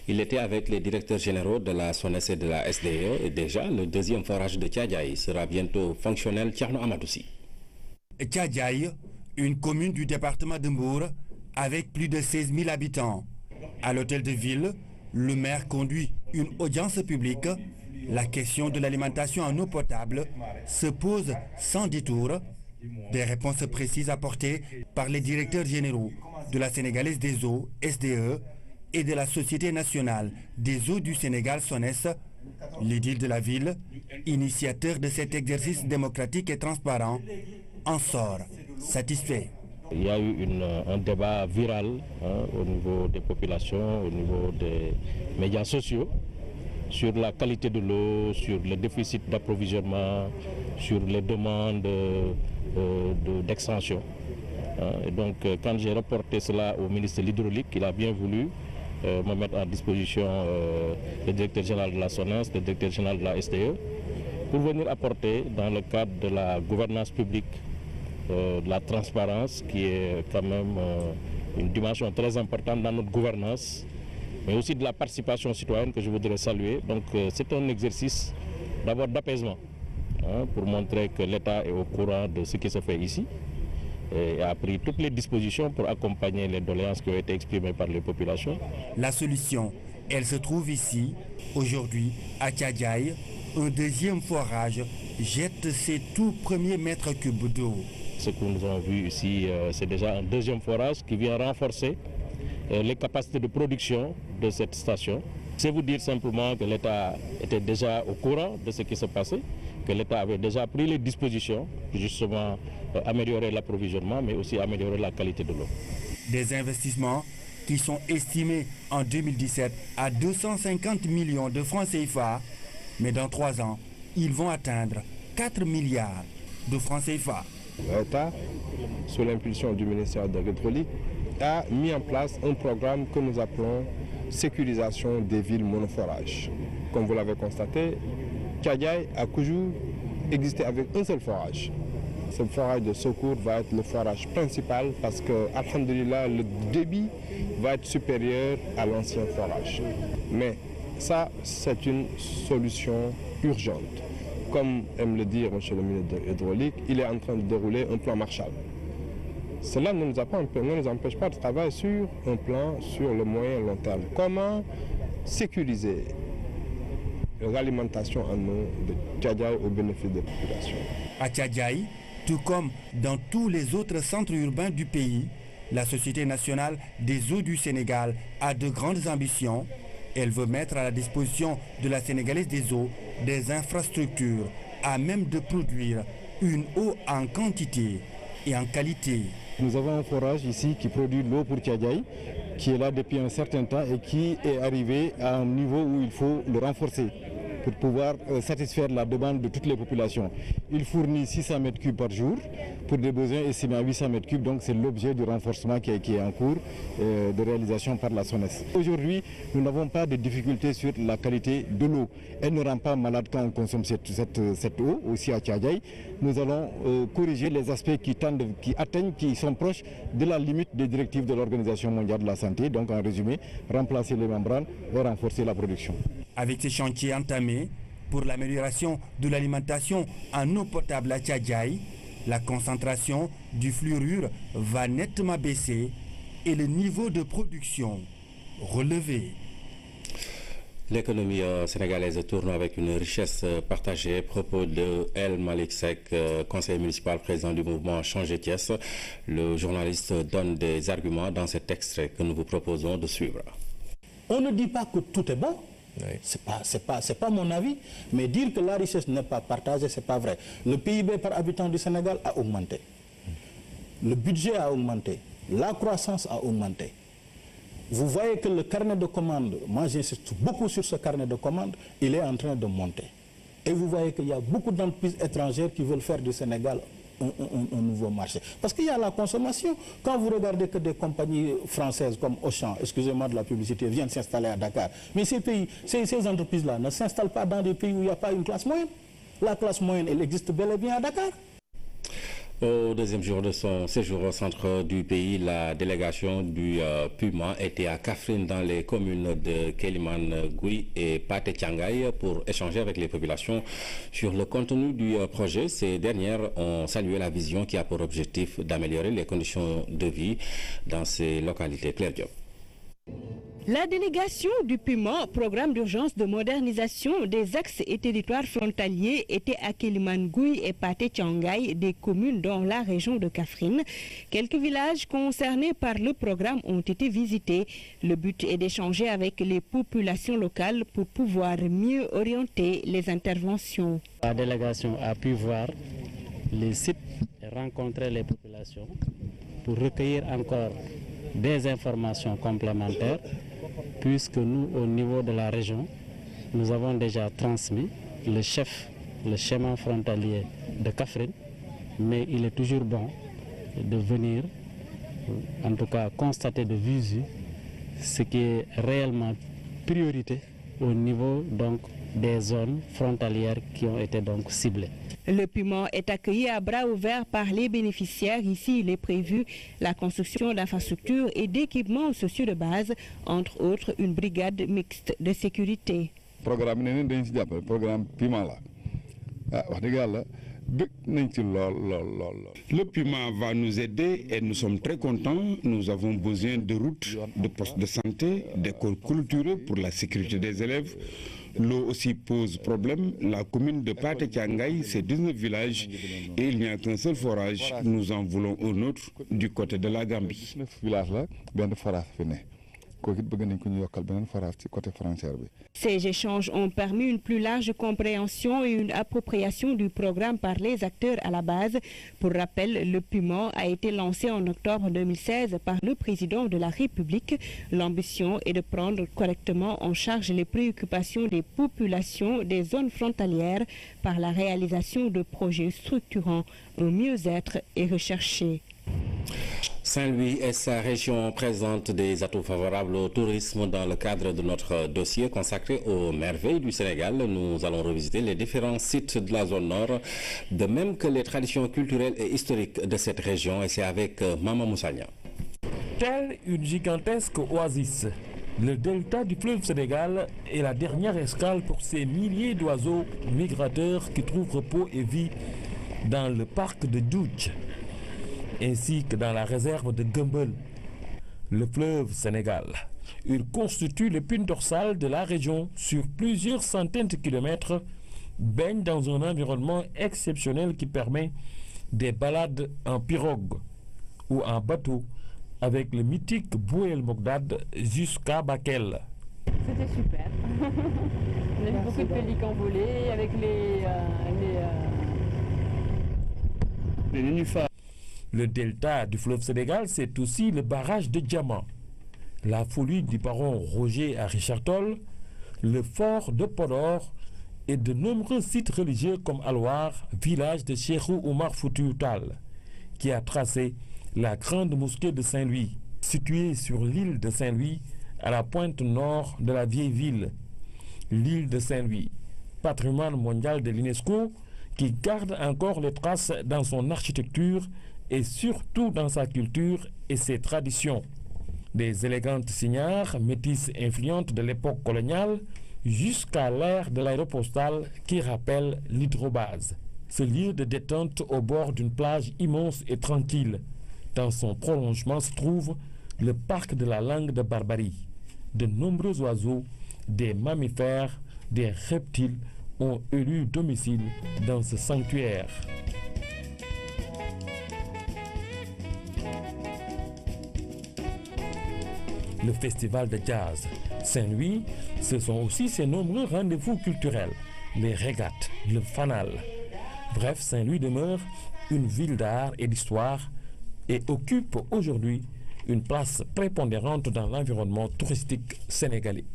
Il était avec les directeurs généraux de la SONES et de la SDE et déjà le deuxième forage de Thiadiaye sera bientôt fonctionnel. Thierno Amadoussi. Tchadjaï, une commune du département de Mbour avec plus de 16 000 habitants. À l'hôtel de ville, le maire conduit une audience publique. La question de l'alimentation en eau potable se pose sans détour. Des réponses précises apportées par les directeurs généraux de la Sénégalaise des eaux, SDE, et de la Société nationale des eaux du Sénégal, SONES. L'édile de la ville, initiateur de cet exercice démocratique et transparent, en sort satisfait. Il y a eu un débat viral au niveau des populations, au niveau des médias sociaux, sur la qualité de l'eau, sur le déficit d'approvisionnement, sur les demandes d'extension. Et donc, quand j'ai reporté cela au ministre de l'Hydraulique, il a bien voulu me mettre à disposition le directeur général de la SONES, le directeur général de la SDE, pour venir apporter dans le cadre de la gouvernance publique, de la transparence, qui est quand même une dimension très importante dans notre gouvernance, mais aussi de la participation citoyenne que je voudrais saluer. Donc c'est un exercice d'abord d'apaisement, pour montrer que l'État est au courant de ce qui se fait ici et a pris toutes les dispositions pour accompagner les doléances qui ont été exprimées par les populations. La solution, elle se trouve ici. Aujourd'hui, à Tchadjaï, un deuxième forage jette ses tout premiers mètres cubes d'eau. Ce que nous avons vu ici, c'est déjà un deuxième forage qui vient renforcer les capacités de production de cette station. C'est vous dire simplement que l'État était déjà au courant de ce qui se passait, que l'État avait déjà pris les dispositions pour justement améliorer l'approvisionnement, mais aussi améliorer la qualité de l'eau. Des investissements qui sont estimés en 2017 à 250 millions de francs CFA, mais dans 3 ans, ils vont atteindre 4 milliards de francs CFA. L'État, sous l'impulsion du ministère de l'Hydraulique, a mis en place un programme que nous appelons sécurisation des villes monoforages. Comme vous l'avez constaté, Tchadjaï a toujours existé avec un seul forage. Ce forage de secours va être le forage principal parce que, alhamdoulilah, le débit va être supérieur à l'ancien forage. Mais ça, c'est une solution urgente. Comme aime le dire M. le ministre de l'Hydraulique, il est en train de dérouler un plan Marshall. Cela ne nous empêche pas de travailler sur un plan sur le moyen et long terme. Comment sécuriser l'alimentation en eau de Tchadjaï au bénéfice des populations. À Tchadjaï, tout comme dans tous les autres centres urbains du pays, la Société nationale des eaux du Sénégal a de grandes ambitions. Elle veut mettre à la disposition de la Sénégalaise des eaux des infrastructures à même de produire une eau en quantité et en qualité. Nous avons un forage ici qui produit l'eau pour Tchadjaï, qui est là depuis un certain temps et qui est arrivé à un niveau où il faut le renforcer pour pouvoir satisfaire la demande de toutes les populations. Il fournit 600 m3 par jour pour des besoins estimés à 800 m3, donc c'est l'objet du renforcement qui est en cours de réalisation par la SONES. Aujourd'hui, nous n'avons pas de difficultés sur la qualité de l'eau. Elle ne rend pas malade quand on consomme cette eau, aussi à Tchadjaï. Nous allons corriger les aspects qui sont proches de la limite des directives de l'Organisation mondiale de la santé, donc en résumé, remplacer les membranes et renforcer la production. Avec ces chantiers entamés pour l'amélioration de l'alimentation en eau potable à Tchadjaï, la concentration du fluorure va nettement baisser et le niveau de production relevé. L'économie sénégalaise tourne avec une richesse partagée. Propos de El Malik Seck, conseiller municipal, président du mouvement Changer Thiès. Le journaliste donne des arguments dans cet extrait que nous vous proposons de suivre. On ne dit pas que tout est bon. C'est pas mon avis, mais dire que la richesse n'est pas partagée, c'est pas vrai. Le PIB par habitant du Sénégal a augmenté. Le budget a augmenté. La croissance a augmenté. Vous voyez que le carnet de commandes, moi j'insiste beaucoup sur ce carnet de commandes, il est en train de monter. Et vous voyez qu'il y a beaucoup d'entreprises étrangères qui veulent faire du Sénégal un nouveau marché. Parce qu'il y a la consommation. Quand vous regardez que des compagnies françaises comme Auchan, excusez-moi de la publicité, viennent s'installer à Dakar, mais ces entreprises-là ne s'installent pas dans des pays où il n'y a pas une classe moyenne. La classe moyenne, elle existe bel et bien à Dakar. Au deuxième jour de son séjour au centre du pays, la délégation du PUMA était à Kaffrine dans les communes de Kélimane Gouy et Pathé Thiangay pour échanger avec les populations sur le contenu du projet. Ces dernières ont salué la vision qui a pour objectif d'améliorer les conditions de vie dans ces localités. Claire Diop. La délégation du PUMA, programme d'urgence de modernisation des axes et territoires frontaliers, était à Kélimane Gouy et Pathé Thiangay, des communes dans la région de Kaffrine. Quelques villages concernés par le programme ont été visités. Le but est d'échanger avec les populations locales pour pouvoir mieux orienter les interventions. La délégation a pu voir les sites et rencontrer les populations pour recueillir encore des informations complémentaires, puisque nous, au niveau de la région, nous avons déjà transmis le schéma frontalier de Kaffrine, mais il est toujours bon de venir, en tout cas constater de visu ce qui est réellement priorité au niveau donc des zones frontalières qui ont été donc ciblées. Le PUMA est accueilli à bras ouverts par les bénéficiaires. Ici, il est prévu la construction d'infrastructures et d'équipements sociaux de base, entre autres une brigade mixte de sécurité. Programme PUMA Le PUMA va nous aider et nous sommes très contents. Nous avons besoin de routes, de postes de santé, d'écoles culturelles pour la sécurité des élèves. L'eau aussi pose problème. La commune de Pathé Thiangay, c'est 19 villages et il n'y a qu'un seul forage. Nous en voulons un autre du côté de la Gambie. Ces échanges ont permis une plus large compréhension et une appropriation du programme par les acteurs à la base. Pour rappel, le PUMA a été lancé en octobre 2016 par le président de la République. L'ambition est de prendre correctement en charge les préoccupations des populations des zones frontalières par la réalisation de projets structurants. Un mieux-être est recherché. Saint-Louis et sa région présentent des atouts favorables au tourisme. Dans le cadre de notre dossier consacré aux merveilles du Sénégal, nous allons revisiter les différents sites de la zone nord, de même que les traditions culturelles et historiques de cette région. Et c'est avec Mama Moussagna. Telle une gigantesque oasis, le delta du fleuve Sénégal est la dernière escale pour ces milliers d'oiseaux migrateurs qui trouvent repos et vie dans le parc de Djoudj, ainsi que dans la réserve de Gumbel. Le fleuve Sénégal, il constitue l'épine dorsale de la région sur plusieurs centaines de kilomètres, baigne dans un environnement exceptionnel qui permet des balades en pirogue ou en bateau avec le mythique Bouel Mogdad jusqu'à Bakel. C'était super. On a vu beaucoup de pélicans voler avec les nénuphars. Le delta du fleuve Sénégal, c'est aussi le barrage de Diamant, la folie du baron Roger à Richard Toll, le fort de Podor et de nombreux sites religieux comme Alouar, village de Cheikhou Oumar Foutiyou Tall, qui a tracé la grande mosquée de Saint-Louis, située sur l'île de Saint-Louis, à la pointe nord de la vieille ville. L'île de Saint-Louis, patrimoine mondial de l'UNESCO, qui garde encore les traces dans son architecture et surtout dans sa culture et ses traditions. Des élégantes signares métisses influentes de l'époque coloniale jusqu'à l'ère de l'aéropostale qui rappelle l'hydrobase. Ce lieu de détente au bord d'une plage immense et tranquille. Dans son prolongement se trouve le parc de la langue de Barbarie. De nombreux oiseaux, des mammifères, des reptiles ont élu domicile dans ce sanctuaire. Le festival de jazz Saint-Louis, ce sont aussi ses nombreux rendez-vous culturels, les régates, le fanal. Bref, Saint-Louis demeure une ville d'art et d'histoire et occupe aujourd'hui une place prépondérante dans l'environnement touristique sénégalais.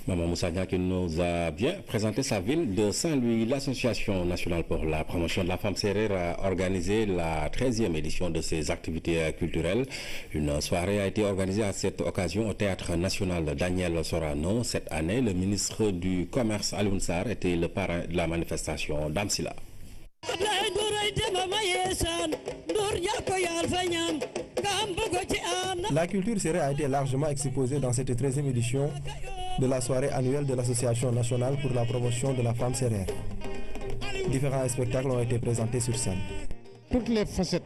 Maman Moussagna qui nous a bien présenté sa ville de Saint-Louis. L'Association nationale pour la promotion de la femme sérère a organisé la 13e édition de ses activités culturelles. Une soirée a été organisée à cette occasion au Théâtre national Daniel Sorano. Cette année, le ministre du Commerce Alioune Sarr était le parrain de la manifestation. Dame Silla. La culture sérère a été largement exposée dans cette 13e édition de la soirée annuelle de l'Association nationale pour la promotion de la femme sérère. Différents spectacles ont été présentés sur scène. Toutes les facettes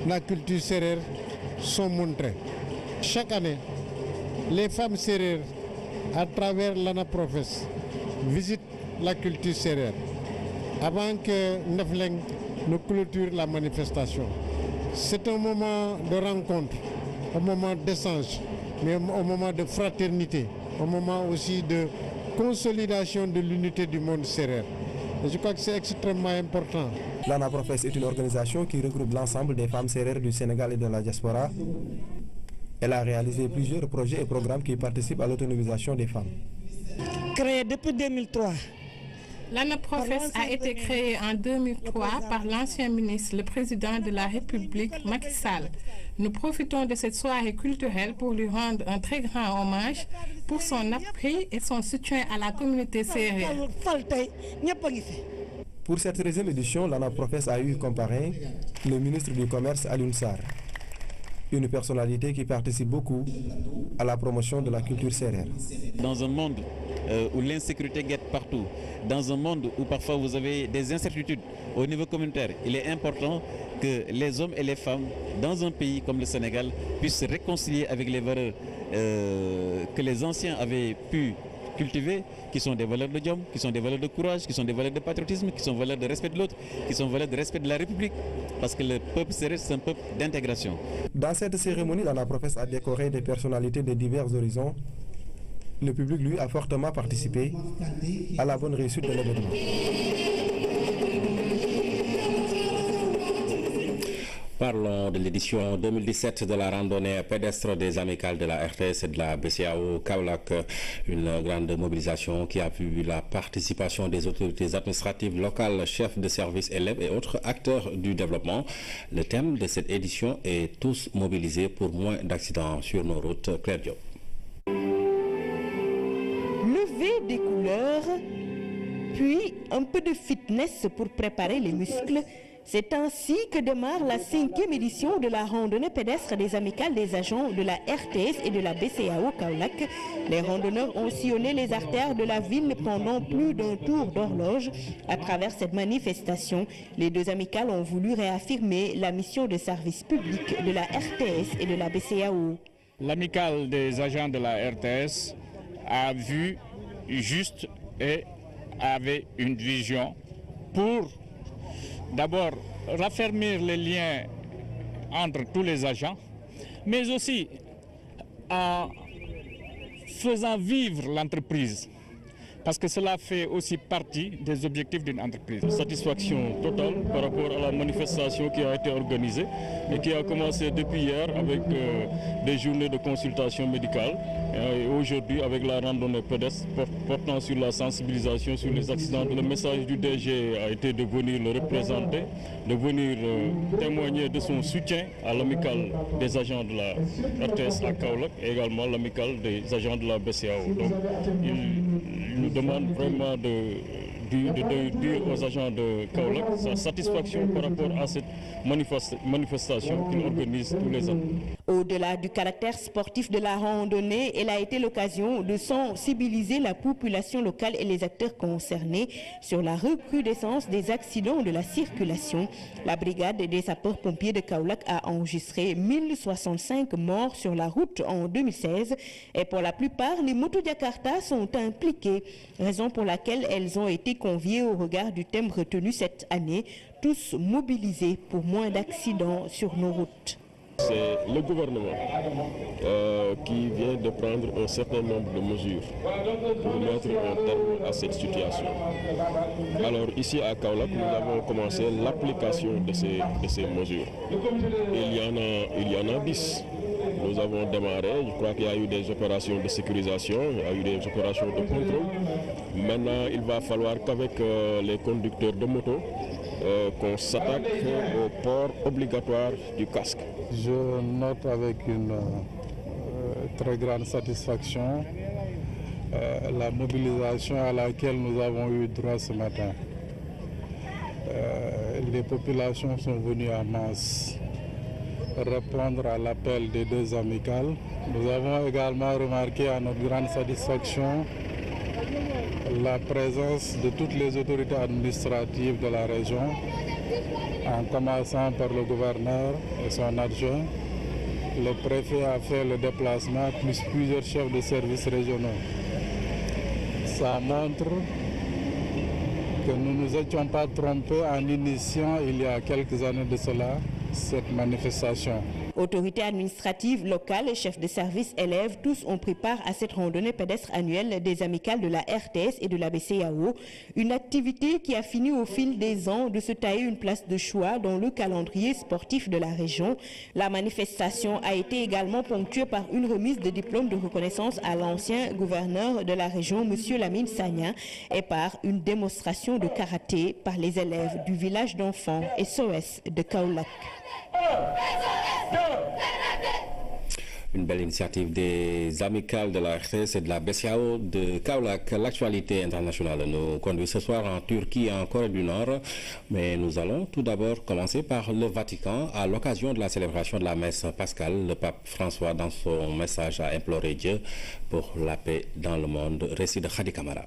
de la culture sérère sont montrées. Chaque année, les femmes sérères, à travers l'ANAPROFES, visitent la culture sérère avant que Nefleng ne clôture la manifestation. C'est un moment de rencontre, un moment d'échange, mais un moment de fraternité, un moment aussi de consolidation de l'unité du monde sérère. Et je crois que c'est extrêmement important. L'ANAPROFES est une organisation qui regroupe l'ensemble des femmes sérères du Sénégal et de la diaspora. Elle a réalisé plusieurs projets et programmes qui participent à l'autonomisation des femmes. Créée depuis 2003. L'ANAPROFES a été créée en 2003 par l'ancien ministre, le président de la République, Macky Sall. Nous profitons de cette soirée culturelle pour lui rendre un très grand hommage pour son appui et son soutien à la communauté sérère. Pour cette 13e édition, l'ANAPROFES a eu comme parrain le ministre du Commerce, Alioune Sarr. Une personnalité qui participe beaucoup à la promotion de la culture sérère. Dans un monde où l'insécurité guette partout, dans un monde où parfois vous avez des incertitudes au niveau communautaire, il est important que les hommes et les femmes dans un pays comme le Sénégal puissent se réconcilier avec les valeurs que les anciens avaient pu cultiver, qui sont des valeurs de diom, qui sont des valeurs de courage, qui sont des valeurs de patriotisme, qui sont des valeurs de respect de l'autre, qui sont des valeurs de respect de la République, parce que le peuple sérère, c'est un peuple d'intégration. Dans cette cérémonie, l'ANAPROFES a décoré des personnalités de divers horizons. Le public, lui, a fortement participé à la bonne réussite de l'événement. Parlons de l'édition 2017 de la randonnée pédestre des amicales de la RTS et de la BCEAO Kaolack. Une grande mobilisation qui a vu la participation des autorités administratives locales, chefs de service, élèves et autres acteurs du développement. Le thème de cette édition est tous mobilisés pour moins d'accidents sur nos routes. Claire Diop. Lever des couleurs, puis un peu de fitness pour préparer les muscles. C'est ainsi que démarre la 5e édition de la randonnée pédestre des amicales des agents de la RTS et de la BCEAO Kaolack. Les randonneurs ont sillonné les artères de la ville pendant plus d'un tour d'horloge. À travers cette manifestation, les deux amicales ont voulu réaffirmer la mission de service public de la RTS et de la BCEAO. L'amicale des agents de la RTS a vu juste et avait une vision pour d'abord raffermir les liens entre tous les agents, mais aussi en faisant vivre l'entreprise, parce que cela fait aussi partie des objectifs d'une entreprise. Satisfaction totale par rapport à la manifestation qui a été organisée et qui a commencé depuis hier avec des journées de consultation médicale et aujourd'hui avec la randonnée pédestre portant sur la sensibilisation sur les accidents. Le message du DG a été de venir le représenter, de venir témoigner de son soutien à l'amicale des agents de la RTS à Kaolack et également l'amicale des agents de la BCEAO. Donc, il nous demande vraiment de dire aux agents de Kaolack sa satisfaction par rapport à cette manifestation qu'il organise tous les ans. Au-delà du caractère sportif de la randonnée, elle a été l'occasion de sensibiliser la population locale et les acteurs concernés sur la recrudescence des accidents de la circulation. La brigade des sapeurs-pompiers de Kaolack a enregistré 1065 morts sur la route en 2016 et pour la plupart, les motos Jakarta sont impliquées, raison pour laquelle elles ont été conviées au regard du thème retenu cette année, tous mobilisés pour moins d'accidents sur nos routes. C'est le gouvernement qui vient de prendre un certain nombre de mesures pour mettre un terme à cette situation. Alors ici à Kaolack, nous avons commencé l'application de ces mesures. Il y en a 10. Nous avons démarré, je crois qu'il y a eu des opérations de sécurisation, il y a eu des opérations de contrôle. Maintenant, il va falloir qu'avec les conducteurs de moto, qu'on s'attaque au port obligatoire du casque. Je note avec une très grande satisfaction la mobilisation à laquelle nous avons eu droit ce matin. Il les populations sont venues en masse répondre à l'appel des deux amicales. Nous avons également remarqué à notre grande satisfaction la présence de toutes les autorités administratives de la région, en commençant par le gouverneur et son adjoint. Le préfet a fait le déplacement, plus plusieurs chefs de services régionaux. Ça montre que nous ne nous étions pas trompés en initiant il y a quelques années de cela cette manifestation. Autorités administratives locales, chefs de service, élèves, tous ont pris part à cette randonnée pédestre annuelle des amicales de la RTS et de la BCEAO. Une activité qui a fini au fil des ans de se tailler une place de choix dans le calendrier sportif de la région. La manifestation a été également ponctuée par une remise de diplôme de reconnaissance à l'ancien gouverneur de la région, M. Lamine Sagna, et par une démonstration de karaté par les élèves du village d'enfants SOS de Kaolack. Une belle initiative des amicales de la RTS et de la BCEAO de Kaolack. L'actualité internationale nous conduit ce soir en Turquie et en Corée du Nord. Mais nous allons tout d'abord commencer par le Vatican. À l'occasion de la célébration de la messe pascale, le pape François, dans son message, a imploré Dieu pour la paix dans le monde. Récit de Khadi Kamara.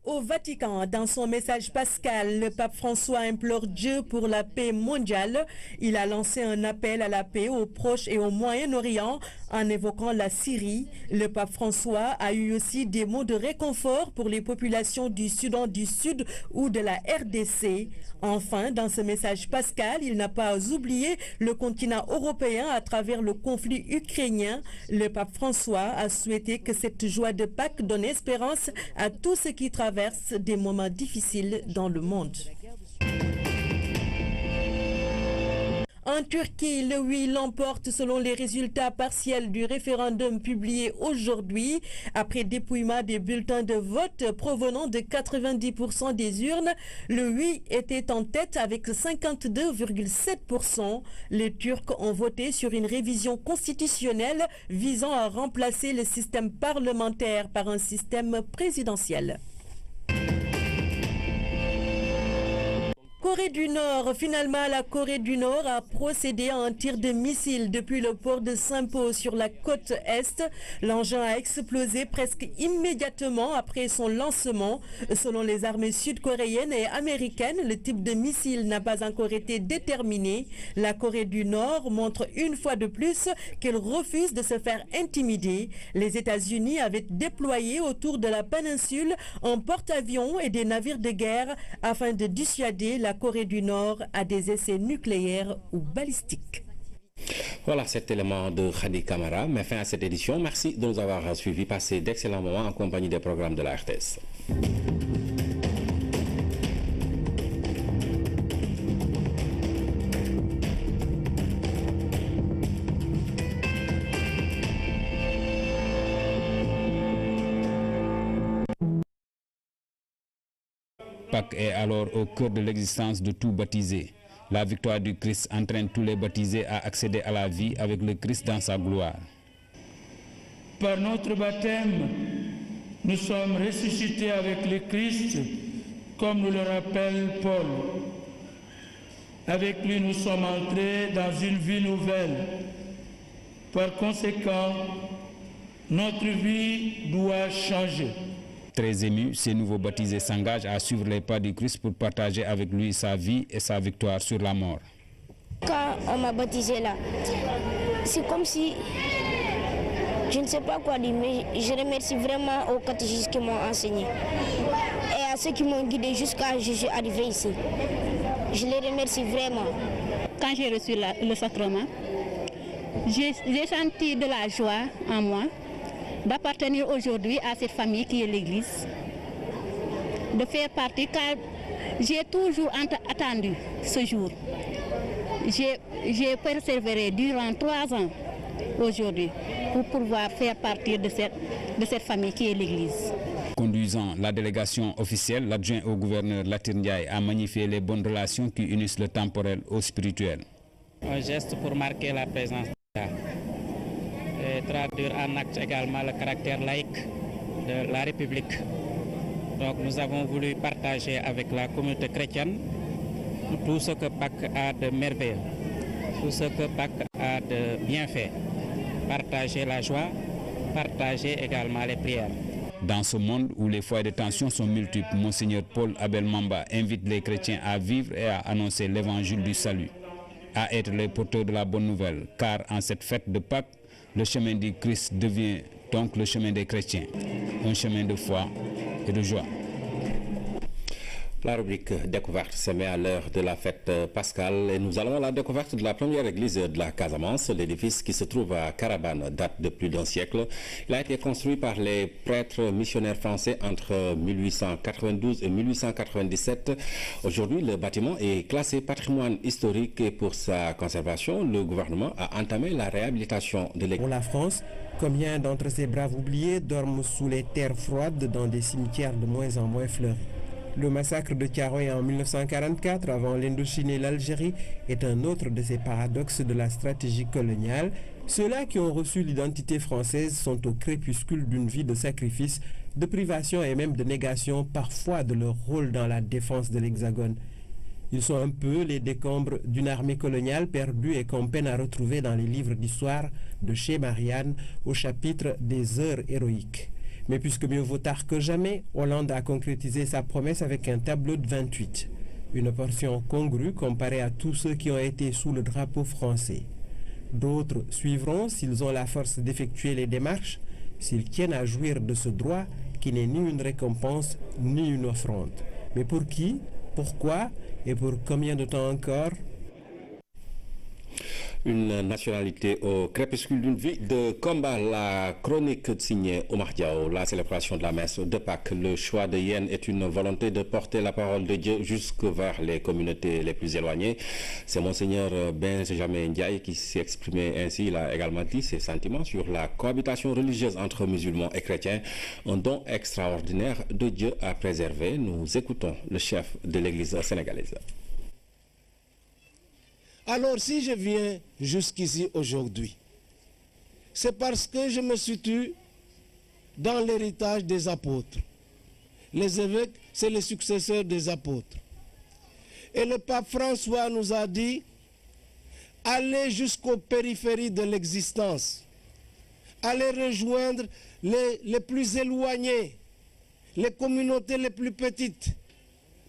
Au Vatican, dans son message pascal, le pape François implore Dieu pour la paix mondiale. Il a lancé un appel à la paix au Proche et au Moyen-Orient en évoquant la Syrie. Le pape François a eu aussi des mots de réconfort pour les populations du Soudan du Sud ou de la RDC. Enfin, dans ce message pascal, il n'a pas oublié le continent européen à travers le conflit ukrainien. Le pape François a souhaité que cette joie de Pâques donne espérance à tous ceux qui traversent des moments difficiles dans le monde. En Turquie, le oui l'emporte selon les résultats partiels du référendum publié aujourd'hui. Après dépouillement des bulletins de vote provenant de 90% des urnes, le oui était en tête avec 52,7%. Les Turcs ont voté sur une révision constitutionnelle visant à remplacer le système parlementaire par un système présidentiel. Corée du Nord. Finalement, la Corée du Nord a procédé à un tir de missile depuis le port de Sinpo sur la côte Est. L'engin a explosé presque immédiatement après son lancement. Selon les armées sud-coréennes et américaines, le type de missile n'a pas encore été déterminé. La Corée du Nord montre une fois de plus qu'elle refuse de se faire intimider. Les États-Unis avaient déployé autour de la péninsule un porte-avions et des navires de guerre afin de dissuader la Corée du Nord à des essais nucléaires ou balistiques. Voilà cet élément de Khadi Kamara. Mais fin à cette édition. Merci de nous avoir suivis. Passez d'excellents moments en compagnie des programmes de la RTS. Pâques est alors au cœur de l'existence de tout baptisé. La victoire du Christ entraîne tous les baptisés à accéder à la vie avec le Christ dans sa gloire. Par notre baptême, nous sommes ressuscités avec le Christ, comme nous le rappelle Paul. Avec lui, nous sommes entrés dans une vie nouvelle. Par conséquent, notre vie doit changer. Très ému, ces nouveaux baptisés s'engagent à suivre les pas du Christ pour partager avec lui sa vie et sa victoire sur la mort. Quand on m'a baptisé là, c'est comme si, je ne sais pas quoi dire, mais je remercie vraiment aux catéchistes qui m'ont enseigné et à ceux qui m'ont guidé jusqu'à ce que je suis arrivé ici. Je les remercie vraiment. Quand j'ai reçu le sacrement, j'ai senti de la joie en moi d'appartenir aujourd'hui à cette famille qui est l'Église, de faire partie, car j'ai toujours attendu ce jour. J'ai persévéré durant 3 ans aujourd'hui pour pouvoir faire partie de cette famille qui est l'Église. Conduisant la délégation officielle, l'adjoint au gouverneur Latir Ndiaye a magnifié les bonnes relations qui unissent le temporel au spirituel. Un geste pour marquer la présence d'État. Et traduire en acte également le caractère laïque de la République. Donc nous avons voulu partager avec la communauté chrétienne tout ce que Pâques a de merveilleux, tout ce que Pâques a de bienfaits. Partager la joie, partager également les prières. Dans ce monde où les foyers de tension sont multiples, Monseigneur Paul Abel Mamba invite les chrétiens à vivre et à annoncer l'évangile du salut, à être les porteurs de la bonne nouvelle, car en cette fête de Pâques, le chemin du Christ devient donc le chemin des chrétiens, un chemin de foi et de joie. La rubrique découverte se met à l'heure de la fête pascale et nous allons à la découverte de la première église de la Casamance. L'édifice qui se trouve à Carabane date de plus d'un siècle. Il a été construit par les prêtres missionnaires français entre 1892 et 1897. Aujourd'hui, le bâtiment est classé patrimoine historique et pour sa conservation, le gouvernement a entamé la réhabilitation de l'église. Pour la France, combien d'entre ces braves oubliés dorment sous les terres froides dans des cimetières de moins en moins fleuris? Le massacre de Thiaroye en 1944, avant l'Indochine et l'Algérie, est un autre de ces paradoxes de la stratégie coloniale. Ceux-là qui ont reçu l'identité française sont au crépuscule d'une vie de sacrifice, de privation et même de négation parfois de leur rôle dans la défense de l'Hexagone. Ils sont un peu les décombres d'une armée coloniale perdue et qu'on peine à retrouver dans les livres d'histoire de chez Marianne au chapitre des heures héroïques. Mais puisque mieux vaut tard que jamais, Hollande a concrétisé sa promesse avec un tableau de 28. Une portion congrue comparée à tous ceux qui ont été sous le drapeau français. D'autres suivront s'ils ont la force d'effectuer les démarches, s'ils tiennent à jouir de ce droit qui n'est ni une récompense ni une offrande. Mais pour qui, pourquoi et pour combien de temps encore? Une nationalité au crépuscule d'une vie de combat. La chronique signée Omar Diao, la célébration de la messe de Pâques. Le choix de Yen est une volonté de porter la parole de Dieu jusque vers les communautés les plus éloignées. C'est Monseigneur Benjamin Ndiaye qui s'est exprimé ainsi. Il a également dit ses sentiments sur la cohabitation religieuse entre musulmans et chrétiens. Un don extraordinaire de Dieu à préserver. Nous écoutons le chef de l'Église sénégalaise. Alors si je viens jusqu'ici aujourd'hui, c'est parce que je me situe dans l'héritage des apôtres. Les évêques, c'est les successeurs des apôtres. Et le pape François nous a dit, allez jusqu'aux périphéries de l'existence, allez rejoindre les plus éloignés, les communautés les plus petites.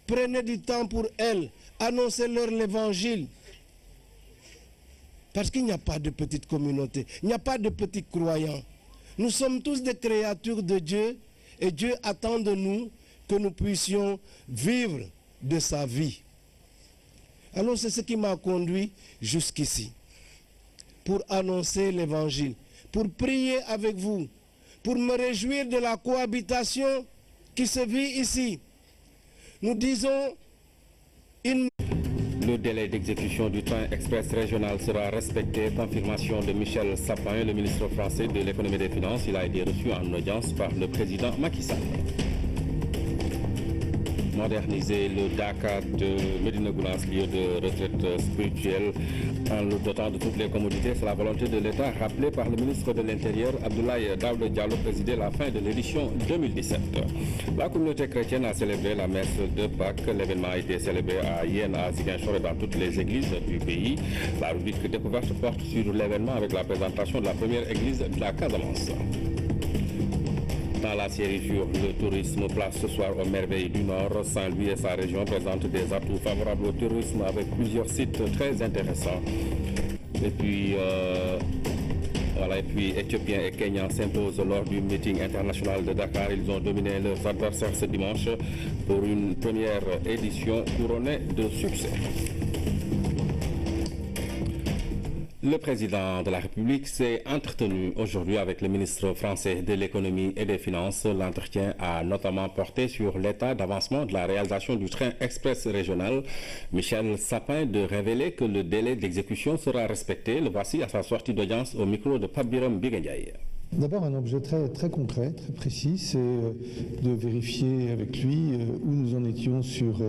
Prenez du temps pour elles, annoncez-leur l'évangile. Parce qu'il n'y a pas de petite communauté, il n'y a pas de petits croyants. Nous sommes tous des créatures de Dieu et Dieu attend de nous que nous puissions vivre de sa vie. Alors c'est ce qui m'a conduit jusqu'ici, pour annoncer l'évangile, pour prier avec vous, pour me réjouir de la cohabitation qui se vit ici. Nous disons une... Le délai d'exécution du train express régional sera respecté. Confirmation de Michel Sapin, le ministre français de l'économie et des finances. Il a été reçu en audience par le président Macky Sall. Moderniser le Dakar de Médina Gounass, lieu de retraite spirituelle, en le dotant de toutes les commodités. C'est la volonté de l'État rappelée par le ministre de l'Intérieur, Abdoulaye Daouda Diallo, présidé la fin de l'édition 2017. La communauté chrétienne a célébré la messe de Pâques. L'événement a été célébré à Yen, à Ziguinchor et dans toutes les églises du pays. La rubrique découverte porte sur l'événement avec la présentation de la première église de la Casamance. Dans la série sur le tourisme, place ce soir aux merveilles du Nord. Saint-Louis et sa région présentent des atouts favorables au tourisme avec plusieurs sites très intéressants. Et puis, Éthiopiens et Kenyans s'imposent lors du meeting international de Dakar. Ils ont dominé leurs adversaires ce dimanche pour une première édition couronnée de succès. Le président de la République s'est entretenu aujourd'hui avec le ministre français de l'économie et des finances. L'entretien a notamment porté sur l'état d'avancement de la réalisation du train express régional. Michel Sapin de révéler que le délai d'exécution sera respecté. Le voici à sa sortie d'audience au micro de Pape Biram Bigendiaye. D'abord, un objet très concret, très précis, c'est de vérifier avec lui où nous en étions sur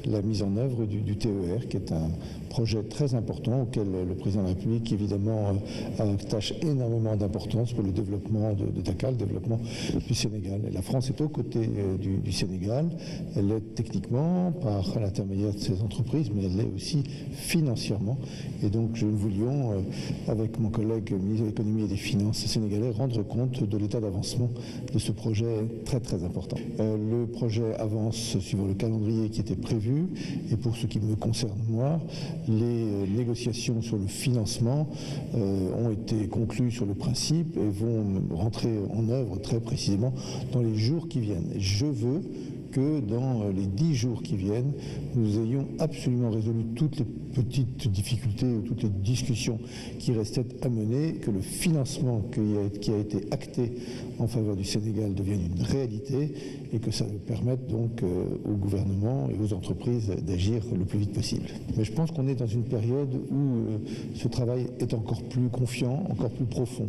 la mise en œuvre du TER, qui est un projet très important auquel le président de la République, évidemment, attache énormément d'importance pour le développement de Dakar, le développement du Sénégal. Et la France est aux côtés du Sénégal. Elle l'est techniquement par l'intermédiaire de ses entreprises, mais elle l'est aussi financièrement. Et donc, nous voulions, avec mon collègue ministre de l'économie et des finances sénégalais, rendre compte de l'état d'avancement de ce projet très important. Le projet avance suivant le calendrier qui était prévu, et pour ce qui me concerne moi, les négociations sur le financement ont été conclues sur le principe et vont rentrer en œuvre très précisément dans les jours qui viennent. Je veux que dans les 10 jours qui viennent, nous ayons absolument résolu toutes les petites difficultés ou toutes les discussions qui restaient à mener, que le financement qui a été acté en faveur du Sénégal devienne une réalité et que ça permette donc au gouvernement et aux entreprises d'agir le plus vite possible. Mais je pense qu'on est dans une période où ce travail est encore plus confiant, encore plus profond,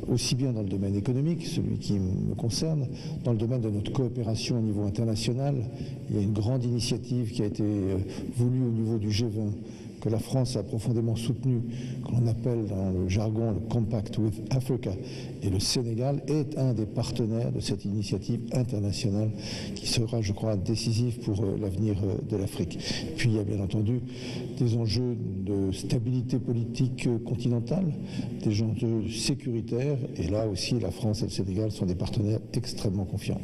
aussi bien dans le domaine économique, celui qui me concerne, dans le domaine de notre coopération au niveau international. Il y a une grande initiative qui a été voulue au niveau du G20, que la France a profondément soutenu, que l'on appelle dans le jargon le Compact with Africa, et le Sénégal est un des partenaires de cette initiative internationale qui sera, je crois, décisif pour l'avenir de l'Afrique. Puis il y a bien entendu des enjeux de stabilité politique continentale, des enjeux sécuritaires, et là aussi la France et le Sénégal sont des partenaires extrêmement confiants.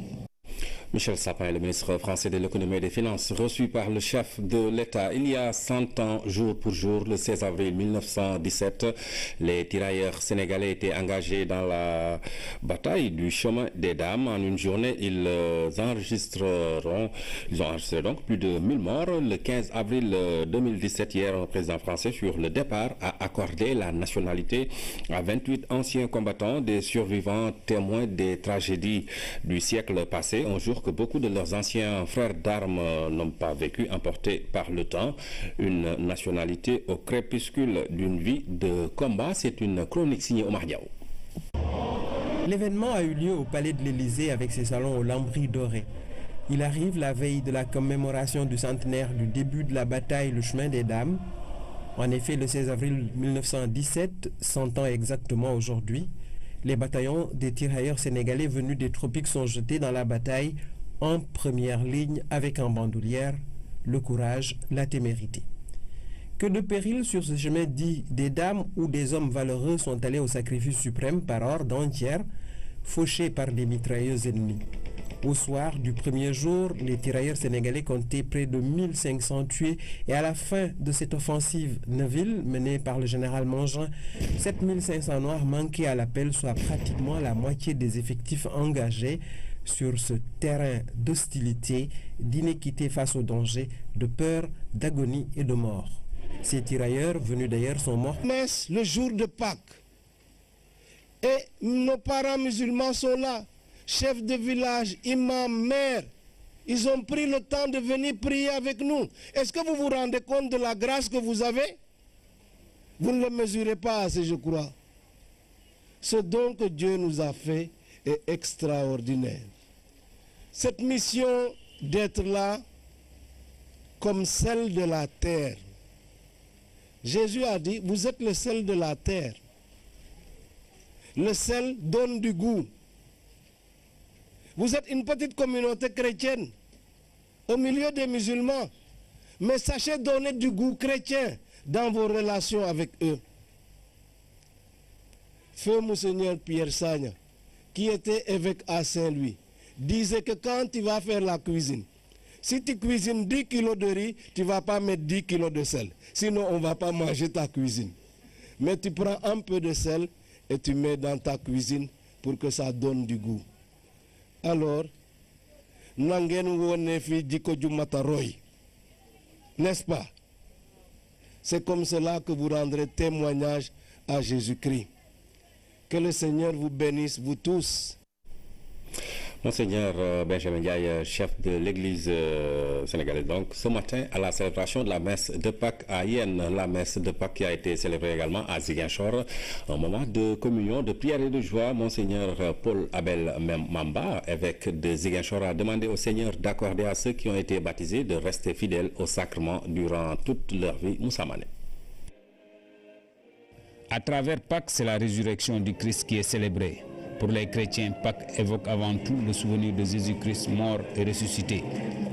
Michel Sapin, le ministre français de l'économie et des finances, reçu par le chef de l'État il y a 100 ans, jour pour jour, le 16 avril 1917. Les tirailleurs sénégalais étaient engagés dans la bataille du chemin des dames. En une journée, ils ont enregistré donc plus de 1000 morts. Le 15 avril 2017, hier, le président français, sur le départ, a accordé la nationalité à 28 anciens combattants, des survivants témoins des tragédies du siècle passé, un jour que beaucoup de leurs anciens frères d'armes n'ont pas vécu, emportés par le temps. Une nationalité au crépuscule d'une vie de combat. C'est une chronique signée Omar Diaw. L'événement a eu lieu au Palais de l'Élysée avec ses salons aux lambris dorés. Il arrive la veille de la commémoration du centenaire du début de la bataille Le Chemin des Dames. En effet, le 16 avril 1917, 100 ans exactement aujourd'hui, les bataillons des tirailleurs sénégalais venus des tropiques sont jetés dans la bataille en première ligne avec en bandoulière le courage, la témérité. Que de périls sur ce chemin dit des dames où des hommes valeureux sont allés au sacrifice suprême par ordre entière, fauchés par des mitrailleuses ennemies. Au soir du premier jour, les tirailleurs sénégalais comptaient près de 1500 tués et à la fin de cette offensive Neuville, menée par le général Mangin, 7500 Noirs manquaient à l'appel, soit pratiquement la moitié des effectifs engagés sur ce terrain d'hostilité, d'inéquité face au danger, de peur, d'agonie et de mort. Ces tirailleurs, venus d'ailleurs, sont morts. Messe le jour de Pâques. Et nos parents musulmans sont là. Chefs de village, imams, maires, ils ont pris le temps de venir prier avec nous. Est-ce que vous vous rendez compte de la grâce que vous avez? Vous ne le mesurez pas assez, je crois. Ce don que Dieu nous a fait est extraordinaire. Cette mission d'être là comme sel de la terre. Jésus a dit, vous êtes le sel de la terre. Le sel donne du goût. Vous êtes une petite communauté chrétienne au milieu des musulmans, mais sachez donner du goût chrétien dans vos relations avec eux. Feu Monseigneur Pierre Sagna, qui était évêque à Saint-Louis, disait que quand tu vas faire la cuisine, si tu cuisines 10 kilos de riz, tu ne vas pas mettre 10 kilos de sel. Sinon, on ne va pas manger ta cuisine. Mais tu prends un peu de sel et tu mets dans ta cuisine pour que ça donne du goût. Alors, n'est-ce pas? C'est comme cela que vous rendrez témoignage à Jésus-Christ. Que le Seigneur vous bénisse, vous tous. Monseigneur Benjamin Ndiaye, chef de l'église sénégalaise, donc ce matin à la célébration de la messe de Pâques à Yenne, la messe de Pâques qui a été célébrée également à Ziguinchor, un moment de communion, de prière et de joie. Monseigneur Paul Abel Mamba, évêque de Ziguinchor, a demandé au Seigneur d'accorder à ceux qui ont été baptisés de rester fidèles au sacrement durant toute leur vie. Moussa Mané. À travers Pâques, c'est la résurrection du Christ qui est célébrée. Pour les chrétiens, Pâques évoque avant tout le souvenir de Jésus-Christ mort et ressuscité,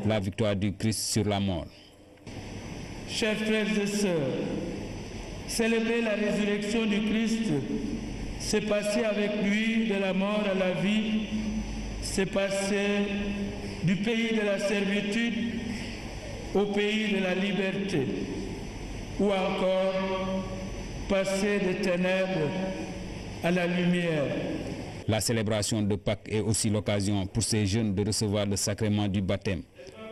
la victoire du Christ sur la mort. Chers frères et sœurs, célébrer la résurrection du Christ, c'est passer avec lui de la mort à la vie, c'est passer du pays de la servitude au pays de la liberté, ou encore passer des ténèbres à la lumière. La célébration de Pâques est aussi l'occasion pour ces jeunes de recevoir le sacrement du baptême,